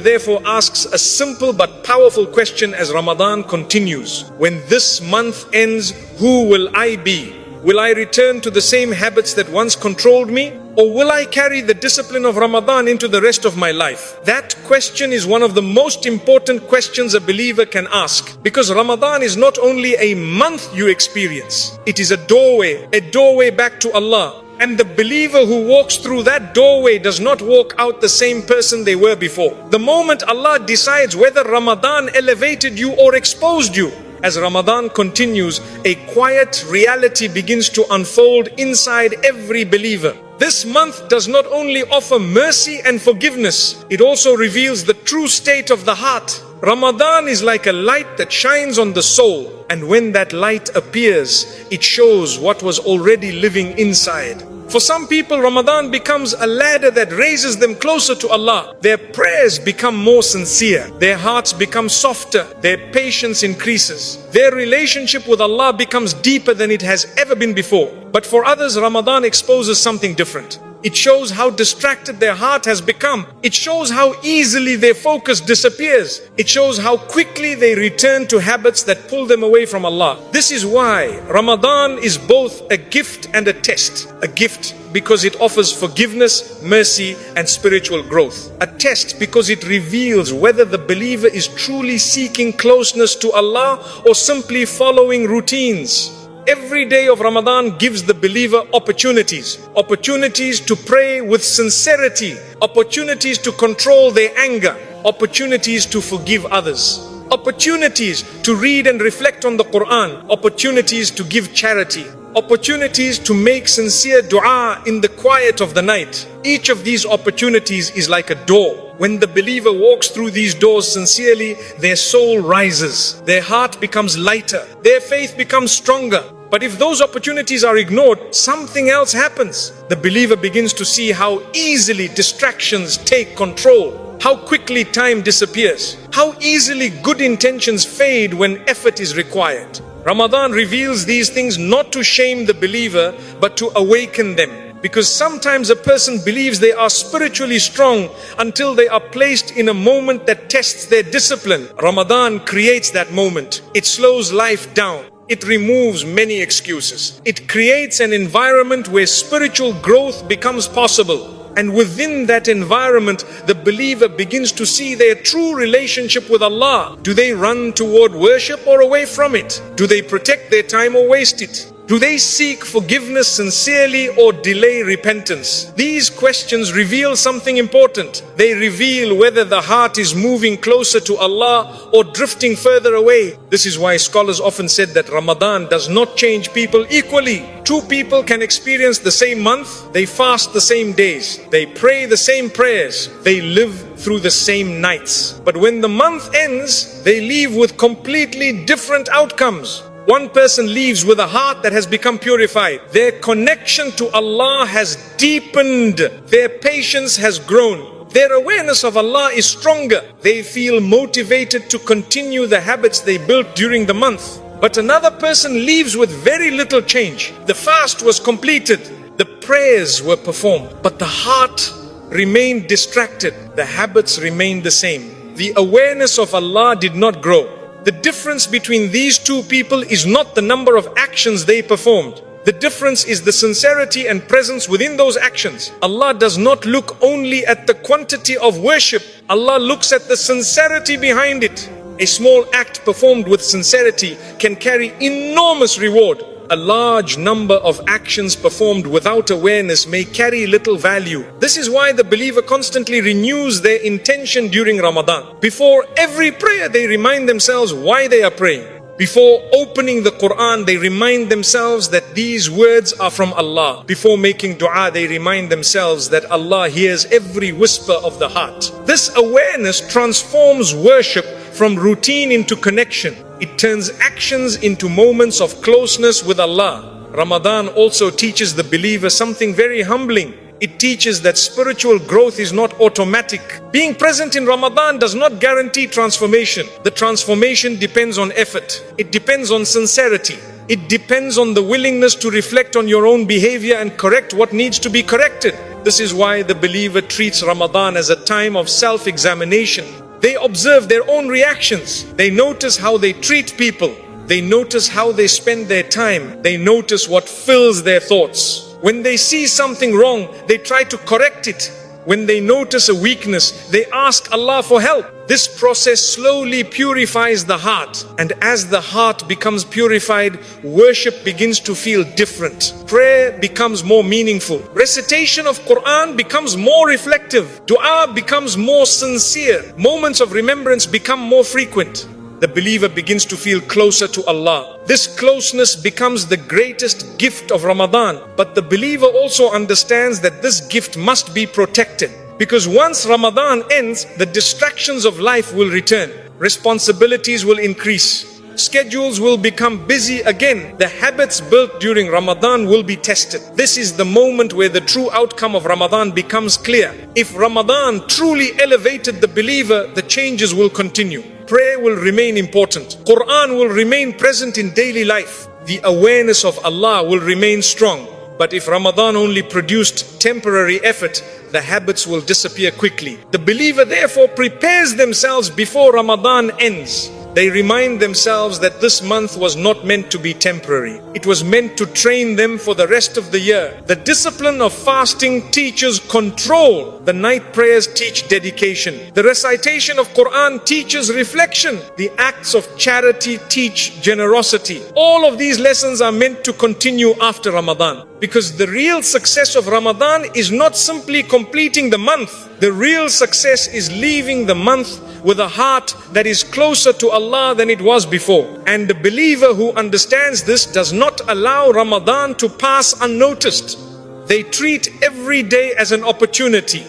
therefore asks a simple but powerful question as Ramadan continues. When this month ends, who will I be? Will I return to the same habits that once controlled me? Or will I carry the discipline of Ramadan into the rest of my life? That question is one of the most important questions a believer can ask. Because Ramadan is not only a month you experience, it is a doorway back to Allah. And the believer who walks through that doorway does not walk out the same person they were before. The moment Allah decides whether Ramadan elevated you or exposed you, as Ramadan continues, a quiet reality begins to unfold inside every believer. This month does not only offer mercy and forgiveness, it also reveals the true state of the heart. Ramadan is like a light that shines on the soul, and when that light appears, it shows what was already living inside. For some people, Ramadan becomes a ladder that raises them closer to Allah. Their prayers become more sincere. Their hearts become softer. Their patience increases. Their relationship with Allah becomes deeper than it has ever been before. But for others, Ramadan exposes something different. It shows how distracted their heart has become. It shows how easily their focus disappears. It shows how quickly they return to habits that pull them away from Allah. This is why Ramadan is both a gift and a test. A gift because it offers forgiveness, mercy, and spiritual growth. A test because it reveals whether the believer is truly seeking closeness to Allah or simply following routines. Every day of Ramadan gives the believer opportunities to pray with sincerity, opportunities to control their anger, opportunities to forgive others, opportunities to read and reflect on the Qur'an, opportunities to give charity, opportunities to make sincere dua in the quiet of the night. Each of these opportunities is like a door. When the believer walks through these doors sincerely, their soul rises, their heart becomes lighter, their faith becomes stronger. But if those opportunities are ignored, something else happens. The believer begins to see how easily distractions take control, how quickly time disappears, how easily good intentions fade when effort is required. Ramadan reveals these things not to shame the believer, but to awaken them. Because sometimes a person believes they are spiritually strong until they are placed in a moment that tests their discipline. Ramadan creates that moment. It slows life down. It removes many excuses. It creates an environment where spiritual growth becomes possible. And within that environment, the believer begins to see their true relationship with Allah. Do they run toward worship or away from it? Do they protect their time or waste it? Do they seek forgiveness sincerely or delay repentance? These questions reveal something important. They reveal whether the heart is moving closer to Allah or drifting further away. This is why scholars often said that Ramadan does not change people equally. Two people can experience the same month, they fast the same days, they pray the same prayers, they live through the same nights. But when the month ends, they leave with completely different outcomes. One person leaves with a heart that has become purified. Their connection to Allah has deepened. Their patience has grown. Their awareness of Allah is stronger. They feel motivated to continue the habits they built during the month. But another person leaves with very little change. The fast was completed. The prayers were performed. But the heart remained distracted. The habits remained the same. The awareness of Allah did not grow. The difference between these two people is not the number of actions they performed. The difference is the sincerity and presence within those actions. Allah does not look only at the quantity of worship. Allah looks at the sincerity behind it. A small act performed with sincerity can carry enormous reward. A large number of actions performed without awareness may carry little value. This is why the believer constantly renews their intention during Ramadan. Before every prayer, they remind themselves why they are praying. Before opening the Qur'an, they remind themselves that these words are from Allah. Before making dua, they remind themselves that Allah hears every whisper of the heart. This awareness transforms worship from routine into connection. It turns actions into moments of closeness with Allah. Ramadan also teaches the believer something very humbling. It teaches that spiritual growth is not automatic. Being present in Ramadan does not guarantee transformation. The transformation depends on effort. It depends on sincerity. It depends on the willingness to reflect on your own behavior and correct what needs to be corrected. This is why the believer treats Ramadan as a time of self-examination. They observe their own reactions. They notice how they treat people. They notice how they spend their time. They notice what fills their thoughts. When they see something wrong, they try to correct it. When they notice a weakness, they ask Allah for help. This process slowly purifies the heart. And as the heart becomes purified, worship begins to feel different. Prayer becomes more meaningful. Recitation of Qur'an becomes more reflective. Dua becomes more sincere. Moments of remembrance become more frequent. The believer begins to feel closer to Allah. This closeness becomes the greatest gift of Ramadan. But the believer also understands that this gift must be protected. Because once Ramadan ends, the distractions of life will return. Responsibilities will increase. Schedules will become busy again. The habits built during Ramadan will be tested. This is the moment where the true outcome of Ramadan becomes clear. If Ramadan truly elevated the believer, the changes will continue. Prayer will remain important. Qur'an will remain present in daily life. The awareness of Allah will remain strong. But if Ramadan only produced temporary effort, the habits will disappear quickly. The believer therefore prepares themselves before Ramadan ends. They remind themselves that this month was not meant to be temporary. It was meant to train them for the rest of the year. The discipline of fasting teaches control. The night prayers teach dedication. The recitation of Qur'an teaches reflection. The acts of charity teach generosity. All of these lessons are meant to continue after Ramadan. Because the real success of Ramadan is not simply completing the month. The real success is leaving the month with a heart that is closer to Allah than it was before. And the believer who understands this does not allow Ramadan to pass unnoticed. They treat every day as an opportunity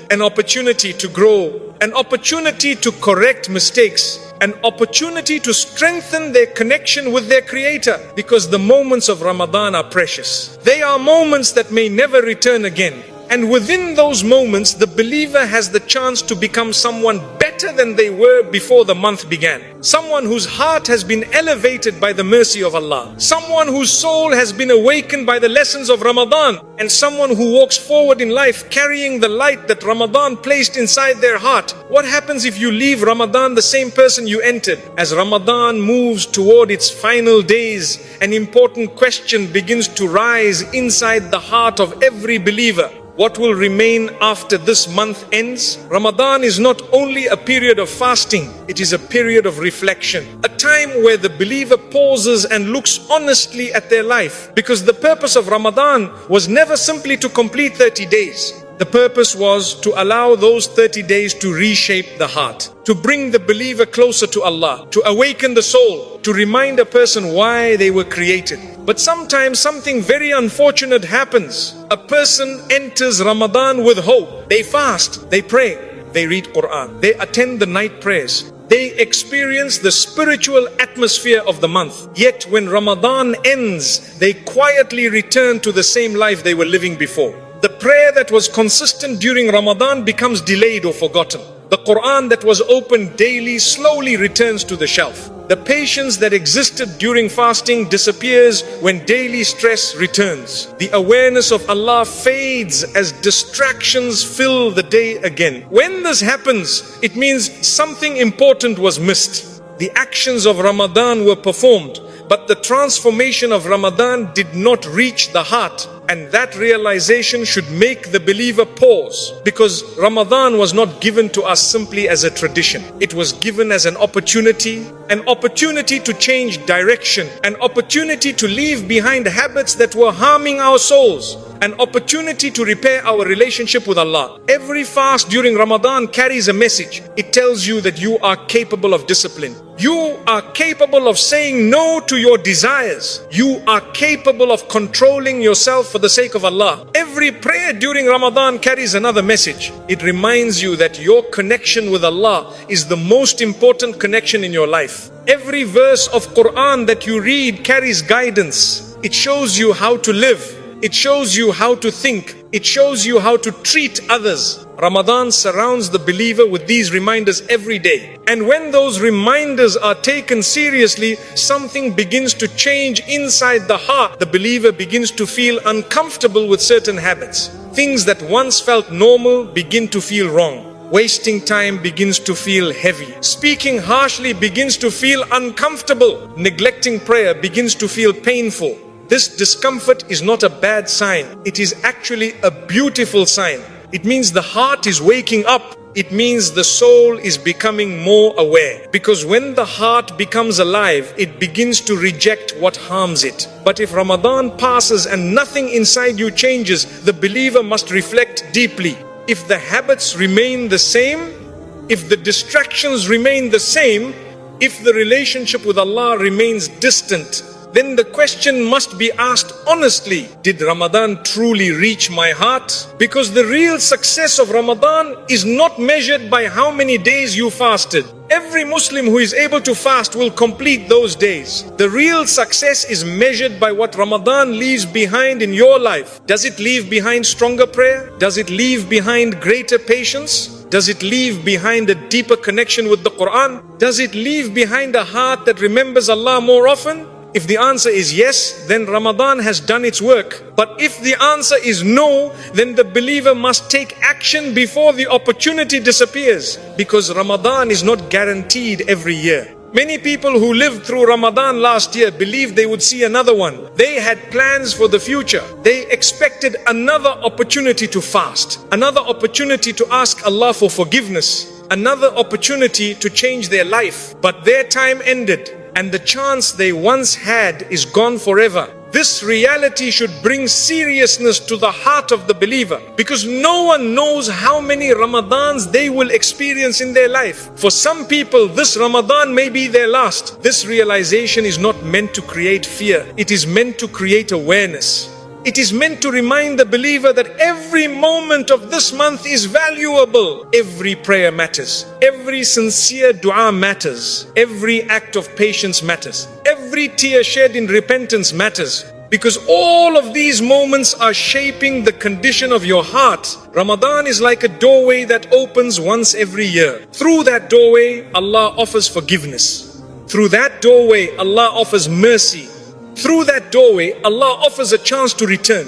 to grow, an opportunity to correct mistakes, an opportunity to strengthen their connection with their Creator, because the moments of Ramadan are precious. They are moments that may never return again. And within those moments, the believer has the chance to become someone better than they were before the month began. Someone whose heart has been elevated by the mercy of Allah. Someone whose soul has been awakened by the lessons of Ramadan. And someone who walks forward in life carrying the light that Ramadan placed inside their heart. What happens if you leave Ramadan the same person you entered? As Ramadan moves toward its final days, an important question begins to rise inside the heart of every believer. What will remain after this month ends? Ramadan is not only a period of fasting, it is a period of reflection. A time where the believer pauses and looks honestly at their life. Because the purpose of Ramadan was never simply to complete 30 days. The purpose was to allow those 30 days to reshape the heart, to bring the believer closer to Allah, to awaken the soul, to remind a person why they were created. But sometimes something very unfortunate happens. A person enters Ramadan with hope. They fast, they pray, they read Qur'an, they attend the night prayers. They experience the spiritual atmosphere of the month. Yet when Ramadan ends, they quietly return to the same life they were living before. The prayer that was consistent during Ramadan becomes delayed or forgotten. The Qur'an that was opened daily slowly returns to the shelf. The patience that existed during fasting disappears when daily stress returns. The awareness of Allah fades as distractions fill the day again. When this happens, it means something important was missed. The actions of Ramadan were performed, but the transformation of Ramadan did not reach the heart. And that realization should make the believer pause, because Ramadan was not given to us simply as a tradition. It was given as an opportunity to change direction, an opportunity to leave behind habits that were harming our souls, an opportunity to repair our relationship with Allah. Every fast during Ramadan carries a message. It tells you that you are capable of discipline. You are capable of saying no to your desires. You are capable of controlling yourself for the sake of Allah. Every prayer during Ramadan carries another message. It reminds you that your connection with Allah is the most important connection in your life. Every verse of Qur'an that you read carries guidance. It shows you how to live. It shows you how to think. It shows you how to treat others. Ramadan surrounds the believer with these reminders every day. And when those reminders are taken seriously, something begins to change inside the heart. The believer begins to feel uncomfortable with certain habits. Things that once felt normal begin to feel wrong. Wasting time begins to feel heavy. Speaking harshly begins to feel uncomfortable. Neglecting prayer begins to feel painful. This discomfort is not a bad sign. It is actually a beautiful sign. It means the heart is waking up. It means the soul is becoming more aware. Because when the heart becomes alive, it begins to reject what harms it. But if Ramadan passes and nothing inside you changes, the believer must reflect deeply. If the habits remain the same, if the distractions remain the same, if the relationship with Allah remains distant, then the question must be asked honestly, did Ramadan truly reach my heart? Because the real success of Ramadan is not measured by how many days you fasted. Every Muslim who is able to fast will complete those days. The real success is measured by what Ramadan leaves behind in your life. Does it leave behind stronger prayer? Does it leave behind greater patience? Does it leave behind a deeper connection with the Qur'an? Does it leave behind a heart that remembers Allah more often? If the answer is yes, then Ramadan has done its work. But if the answer is no, then the believer must take action before the opportunity disappears. Because Ramadan is not guaranteed every year. Many people who lived through Ramadan last year believed they would see another one. They had plans for the future. They expected another opportunity to fast, another opportunity to ask Allah for forgiveness, another opportunity to change their life. But their time ended, and the chance they once had is gone forever. This reality should bring seriousness to the heart of the believer, because no one knows how many Ramadans they will experience in their life. For some people, this Ramadan may be their last. This realization is not meant to create fear. It is meant to create awareness. It is meant to remind the believer that every moment of this month is valuable. Every prayer matters. Every sincere dua matters. Every act of patience matters. Every tear shed in repentance matters. Because all of these moments are shaping the condition of your heart. Ramadan is like a doorway that opens once every year. Through that doorway, Allah offers forgiveness. Through that doorway, Allah offers mercy. Through that doorway, Allah offers a chance to return.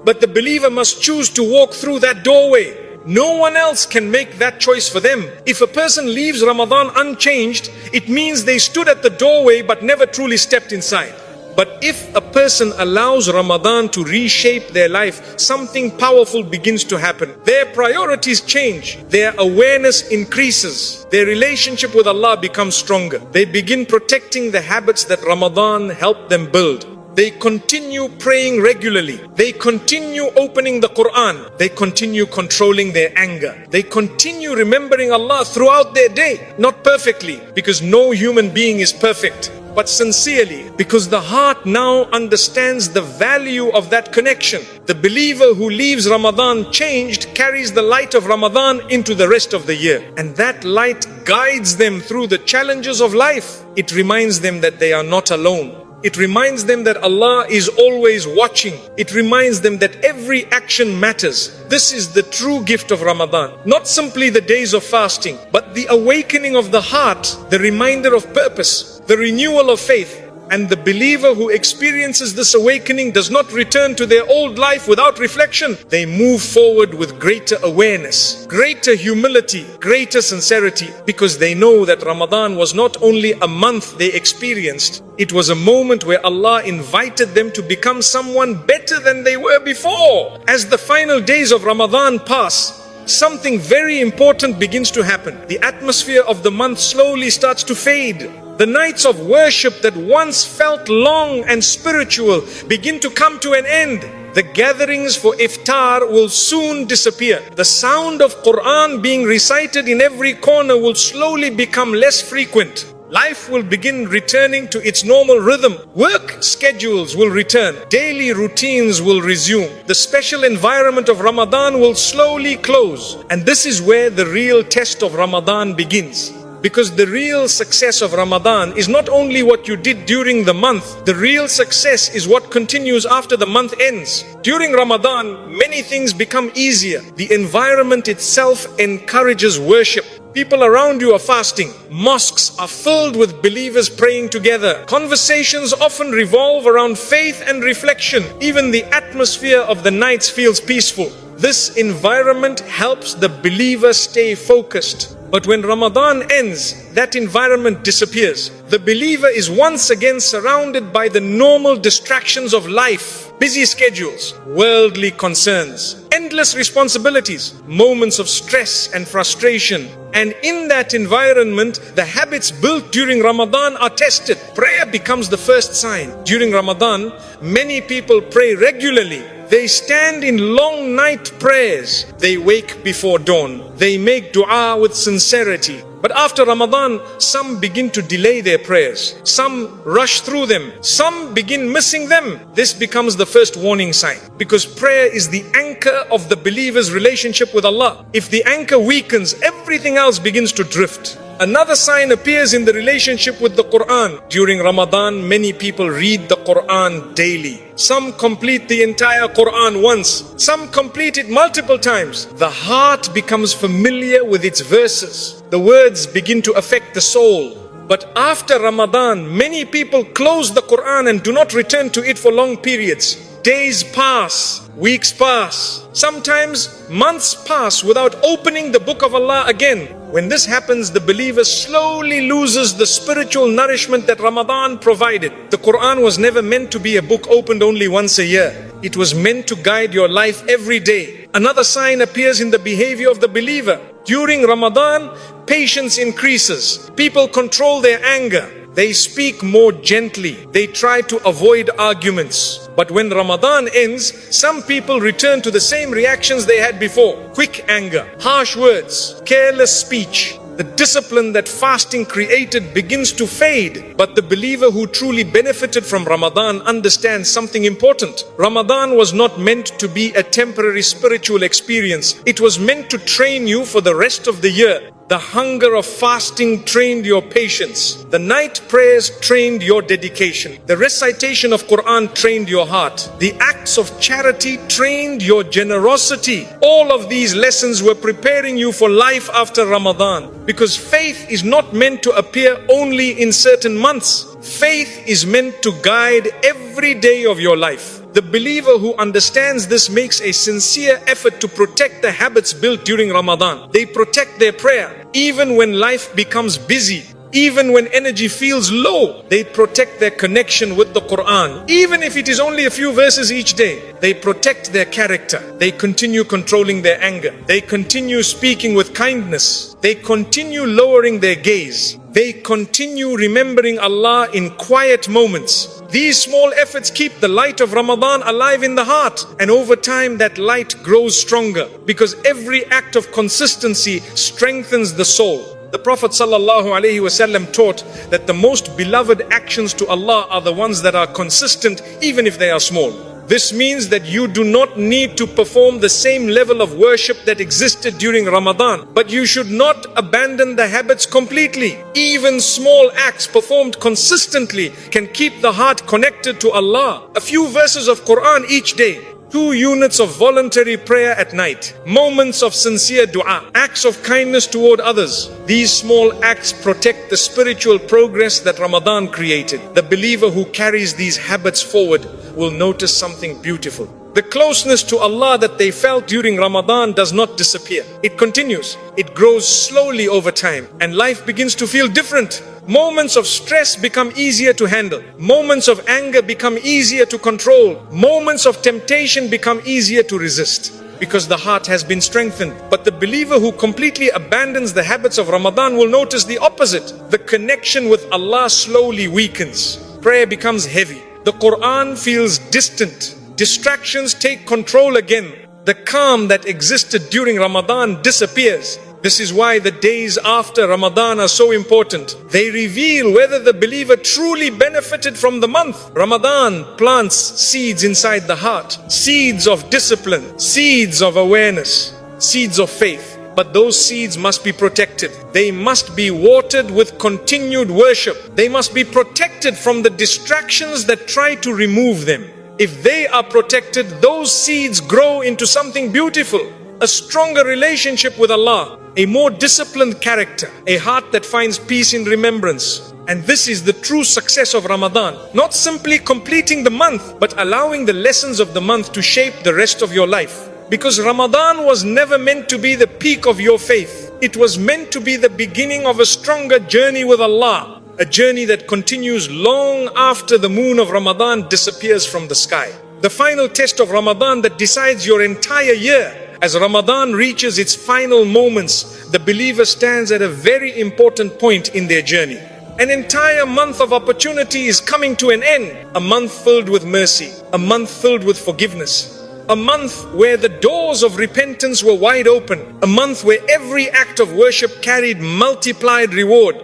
But the believer must choose to walk through that doorway. No one else can make that choice for them. If a person leaves Ramadan unchanged, it means they stood at the doorway but never truly stepped inside. But if a person allows Ramadan to reshape their life, something powerful begins to happen. Their priorities change. Their awareness increases. Their relationship with Allah becomes stronger. They begin protecting the habits that Ramadan helped them build. They continue praying regularly. They continue opening the Qur'an. They continue controlling their anger. They continue remembering Allah throughout their day. Not perfectly, because no human being is perfect, but sincerely, because the heart now understands the value of that connection. The believer who leaves Ramadan changed carries the light of Ramadan into the rest of the year. And that light guides them through the challenges of life. It reminds them that they are not alone. It reminds them that Allah is always watching. It reminds them that every action matters. This is the true gift of Ramadan. Not simply the days of fasting, but the awakening of the heart, the reminder of purpose, the renewal of faith. And the believer who experiences this awakening does not return to their old life without reflection. They move forward with greater awareness, greater humility, greater sincerity, because they know that Ramadan was not only a month they experienced, it was a moment where Allah invited them to become someone better than they were before. As the final days of Ramadan pass, something very important begins to happen. The atmosphere of the month slowly starts to fade. The nights of worship that once felt long and spiritual begin to come to an end. The gatherings for iftar will soon disappear. The sound of Qur'an being recited in every corner will slowly become less frequent. Life will begin returning to its normal rhythm. Work schedules will return. Daily routines will resume. The special environment of Ramadan will slowly close. And this is where the real test of Ramadan begins. Because the real success of Ramadan is not only what you did during the month. The real success is what continues after the month ends. During Ramadan, many things become easier. The environment itself encourages worship. People around you are fasting. Mosques are filled with believers praying together. Conversations often revolve around faith and reflection. Even the atmosphere of the nights feels peaceful. This environment helps the believer stay focused. But when Ramadan ends, that environment disappears. The believer is once again surrounded by the normal distractions of life. Busy schedules, worldly concerns, endless responsibilities, moments of stress and frustration. And in that environment, the habits built during Ramadan are tested. Prayer becomes the first sign. During Ramadan, many people pray regularly. They stand in long night prayers. They wake before dawn. They make dua with sincerity. But after Ramadan, some begin to delay their prayers. Some rush through them. Some begin missing them. This becomes the first warning sign. Because prayer is the anchor of the believer's relationship with Allah. If the anchor weakens, everything else begins to drift. Another sign appears in the relationship with the Qur'an. During Ramadan, many people read the Qur'an daily. Some complete the entire Qur'an once. Some complete it multiple times. The heart becomes familiar with its verses. The words begin to affect the soul. But after Ramadan, many people close the Qur'an and do not return to it for long periods. Days pass, weeks pass, sometimes months pass without opening the book of Allah again. When this happens, the believer slowly loses the spiritual nourishment that Ramadan provided. The Qur'an was never meant to be a book opened only once a year. It was meant to guide your life every day. Another sign appears in the behavior of the believer. During Ramadan, patience increases. People control their anger. They speak more gently. They try to avoid arguments. But when Ramadan ends, some people return to the same reactions they had before. Quick anger, harsh words, careless speech. The discipline that fasting created begins to fade. But the believer who truly benefited from Ramadan understands something important. Ramadan was not meant to be a temporary spiritual experience. It was meant to train you for the rest of the year. The hunger of fasting trained your patience. The night prayers trained your dedication. The recitation of Qur'an trained your heart. The acts of charity trained your generosity. All of these lessons were preparing you for life after Ramadan. Because faith is not meant to appear only in certain months. Faith is meant to guide every day of your life. The believer who understands this makes a sincere effort to protect the habits built during Ramadan. They protect their prayer. Even when life becomes busy, even when energy feels low, they protect their connection with the Qur'an. Even if it is only a few verses each day, they protect their character. They continue controlling their anger. They continue speaking with kindness. They continue lowering their gaze. They continue remembering Allah in quiet moments. These small efforts keep the light of Ramadan alive in the heart. And over time that light grows stronger. Because every act of consistency strengthens the soul. The Prophet ﷺ taught that the most beloved actions to Allah are the ones that are consistent even if they are small. This means that you do not need to perform the same level of worship that existed during Ramadan. But you should not abandon the habits completely. Even small acts performed consistently can keep the heart connected to Allah. A few verses of Qur'an each day. 2 units of voluntary prayer at night, moments of sincere dua, acts of kindness toward others. These small acts protect the spiritual progress that Ramadan created. The believer who carries these habits forward will notice something beautiful. The closeness to Allah that they felt during Ramadan does not disappear. It continues. It grows slowly over time and life begins to feel different. Moments of stress become easier to handle. Moments of anger become easier to control. Moments of temptation become easier to resist. Because the heart has been strengthened. But the believer who completely abandons the habits of Ramadan will notice the opposite. The connection with Allah slowly weakens. Prayer becomes heavy. The Qur'an feels distant. Distractions take control again. The calm that existed during Ramadan disappears. This is why the days after Ramadan are so important. They reveal whether the believer truly benefited from the month. Ramadan plants seeds inside the heart. Seeds of discipline, seeds of awareness, seeds of faith. But those seeds must be protected. They must be watered with continued worship. They must be protected from the distractions that try to remove them. If they are protected, those seeds grow into something beautiful. A stronger relationship with Allah, a more disciplined character, a heart that finds peace in remembrance. And this is the true success of Ramadan. Not simply completing the month, but allowing the lessons of the month to shape the rest of your life. Because Ramadan was never meant to be the peak of your faith. It was meant to be the beginning of a stronger journey with Allah. A journey that continues long after the moon of Ramadan disappears from the sky. The final test of Ramadan that decides your entire year. As Ramadan reaches its final moments, the believer stands at a very important point in their journey. An entire month of opportunity is coming to an end. A month filled with mercy. A month filled with forgiveness. A month where the doors of repentance were wide open. A month where every act of worship carried multiplied reward.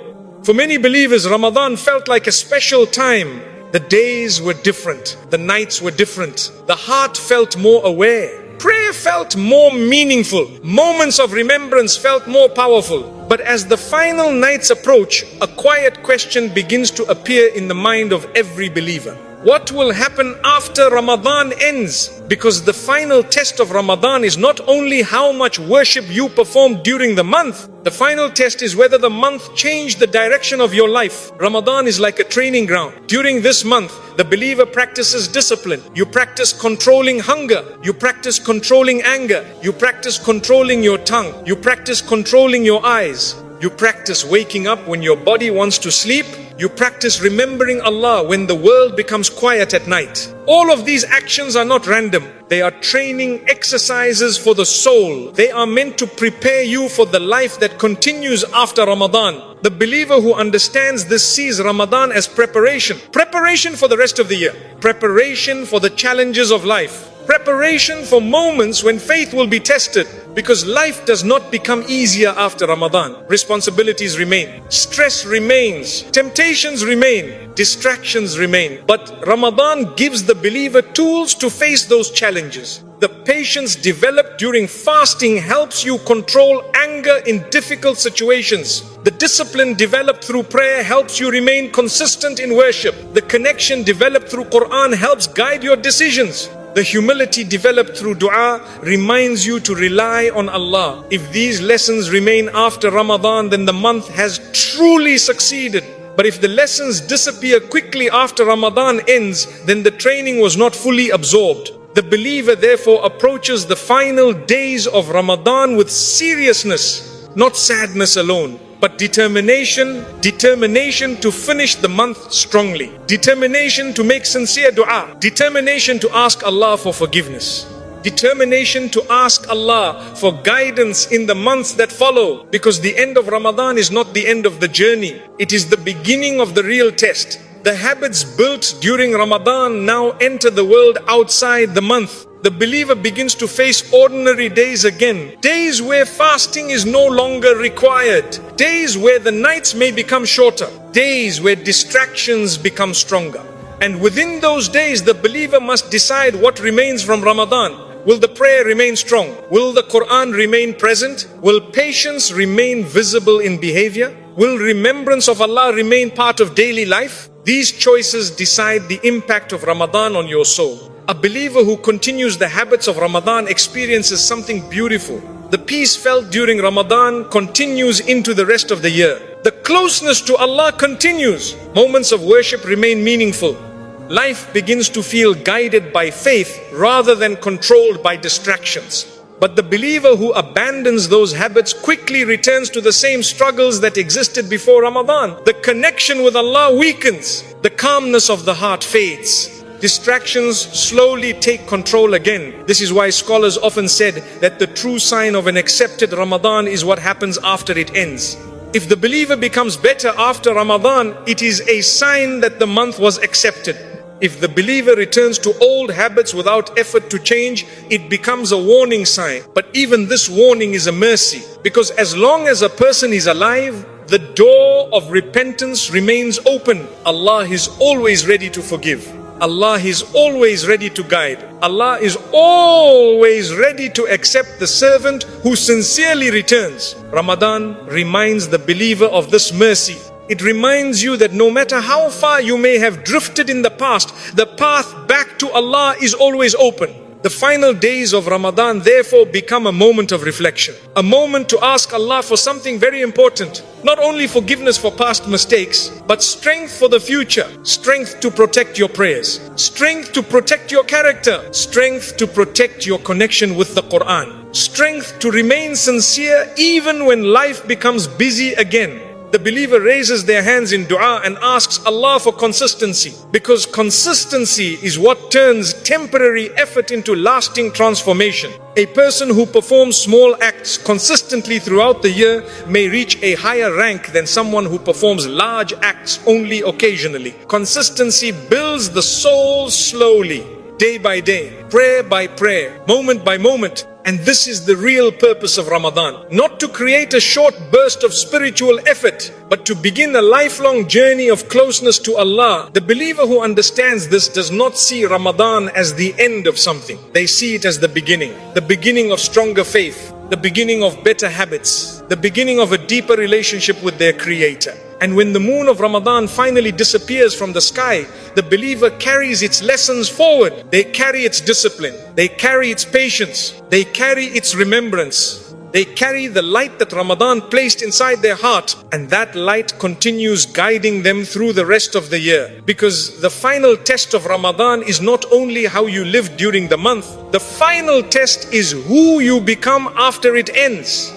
For many believers, Ramadan felt like a special time. The days were different. The nights were different. The heart felt more aware. Prayer felt more meaningful. Moments of remembrance felt more powerful. But as the final nights approach, a quiet question begins to appear in the mind of every believer. What will happen after Ramadan ends? Because the final test of Ramadan is not only how much worship you perform during the month. The final test is whether the month changed the direction of your life. Ramadan is like a training ground. During this month, the believer practices discipline. You practice controlling hunger. You practice controlling anger. You practice controlling your tongue. You practice controlling your eyes. You practice waking up when your body wants to sleep. You practice remembering Allah when the world becomes quiet at night. All of these actions are not random. They are training exercises for the soul. They are meant to prepare you for the life that continues after Ramadan. The believer who understands this sees Ramadan as preparation. Preparation for the rest of the year. Preparation for the challenges of life. Preparation for moments when faith will be tested. Because life does not become easier after Ramadan. Responsibilities remain. Stress remains. Temptations remain. Distractions remain. But Ramadan gives the believer tools to face those challenges. The patience developed during fasting helps you control anger in difficult situations. The discipline developed through prayer helps you remain consistent in worship. The connection developed through Qur'an helps guide your decisions. The humility developed through dua reminds you to rely on Allah. If these lessons remain after Ramadan, then the month has truly succeeded. But if the lessons disappear quickly after Ramadan ends, then the training was not fully absorbed. The believer therefore approaches the final days of Ramadan with seriousness, not sadness alone, but determination to finish the month strongly. Determination to make sincere dua. Determination to ask Allah for forgiveness. Determination to ask Allah for guidance in the months that follow. Because the end of Ramadan is not the end of the journey. It is the beginning of the real test. The habits built during Ramadan now enter the world outside the month. The believer begins to face ordinary days again. Days where fasting is no longer required. Days where the nights may become shorter. Days where distractions become stronger. And within those days, the believer must decide what remains from Ramadan. Will the prayer remain strong? Will the Qur'an remain present? Will patience remain visible in behavior? Will remembrance of Allah remain part of daily life? These choices decide the impact of Ramadan on your soul. A believer who continues the habits of Ramadan experiences something beautiful. The peace felt during Ramadan continues into the rest of the year. The closeness to Allah continues. Moments of worship remain meaningful. Life begins to feel guided by faith rather than controlled by distractions. But the believer who abandons those habits quickly returns to the same struggles that existed before Ramadan. The connection with Allah weakens. The calmness of the heart fades. Distractions slowly take control again. This is why scholars often said that the true sign of an accepted Ramadan is what happens after it ends. If the believer becomes better after Ramadan, it is a sign that the month was accepted. If the believer returns to old habits without effort to change, it becomes a warning sign. But even this warning is a mercy. Because as long as a person is alive, the door of repentance remains open. Allah is always ready to forgive. Allah is always ready to guide. Allah is always ready to accept the servant who sincerely returns. Ramadan reminds the believer of this mercy. It reminds you that no matter how far you may have drifted in the past, the path back to Allah is always open. The final days of Ramadan therefore become a moment of reflection. A moment to ask Allah for something very important. Not only forgiveness for past mistakes, but strength for the future. Strength to protect your prayers. Strength to protect your character. Strength to protect your connection with the Qur'an. Strength to remain sincere even when life becomes busy again. The believer raises their hands in dua and asks Allah for consistency. Because consistency is what turns temporary effort into lasting transformation. A person who performs small acts consistently throughout the year may reach a higher rank than someone who performs large acts only occasionally. Consistency builds the soul slowly. day by day, prayer by prayer, moment by moment. And this is the real purpose of Ramadan. Not to create a short burst of spiritual effort, but to begin a lifelong journey of closeness to Allah. The believer who understands this does not see Ramadan as the end of something. They see it as the beginning of stronger faith, the beginning of better habits, the beginning of a deeper relationship with their Creator. And when the moon of Ramadan finally disappears from the sky, the believer carries its lessons forward. They carry its discipline, they carry its patience, they carry its remembrance. They carry the light that Ramadan placed inside their heart, and that light continues guiding them through the rest of the year. Because the final test of Ramadan is not only how you live during the month, the final test is who you become after it ends.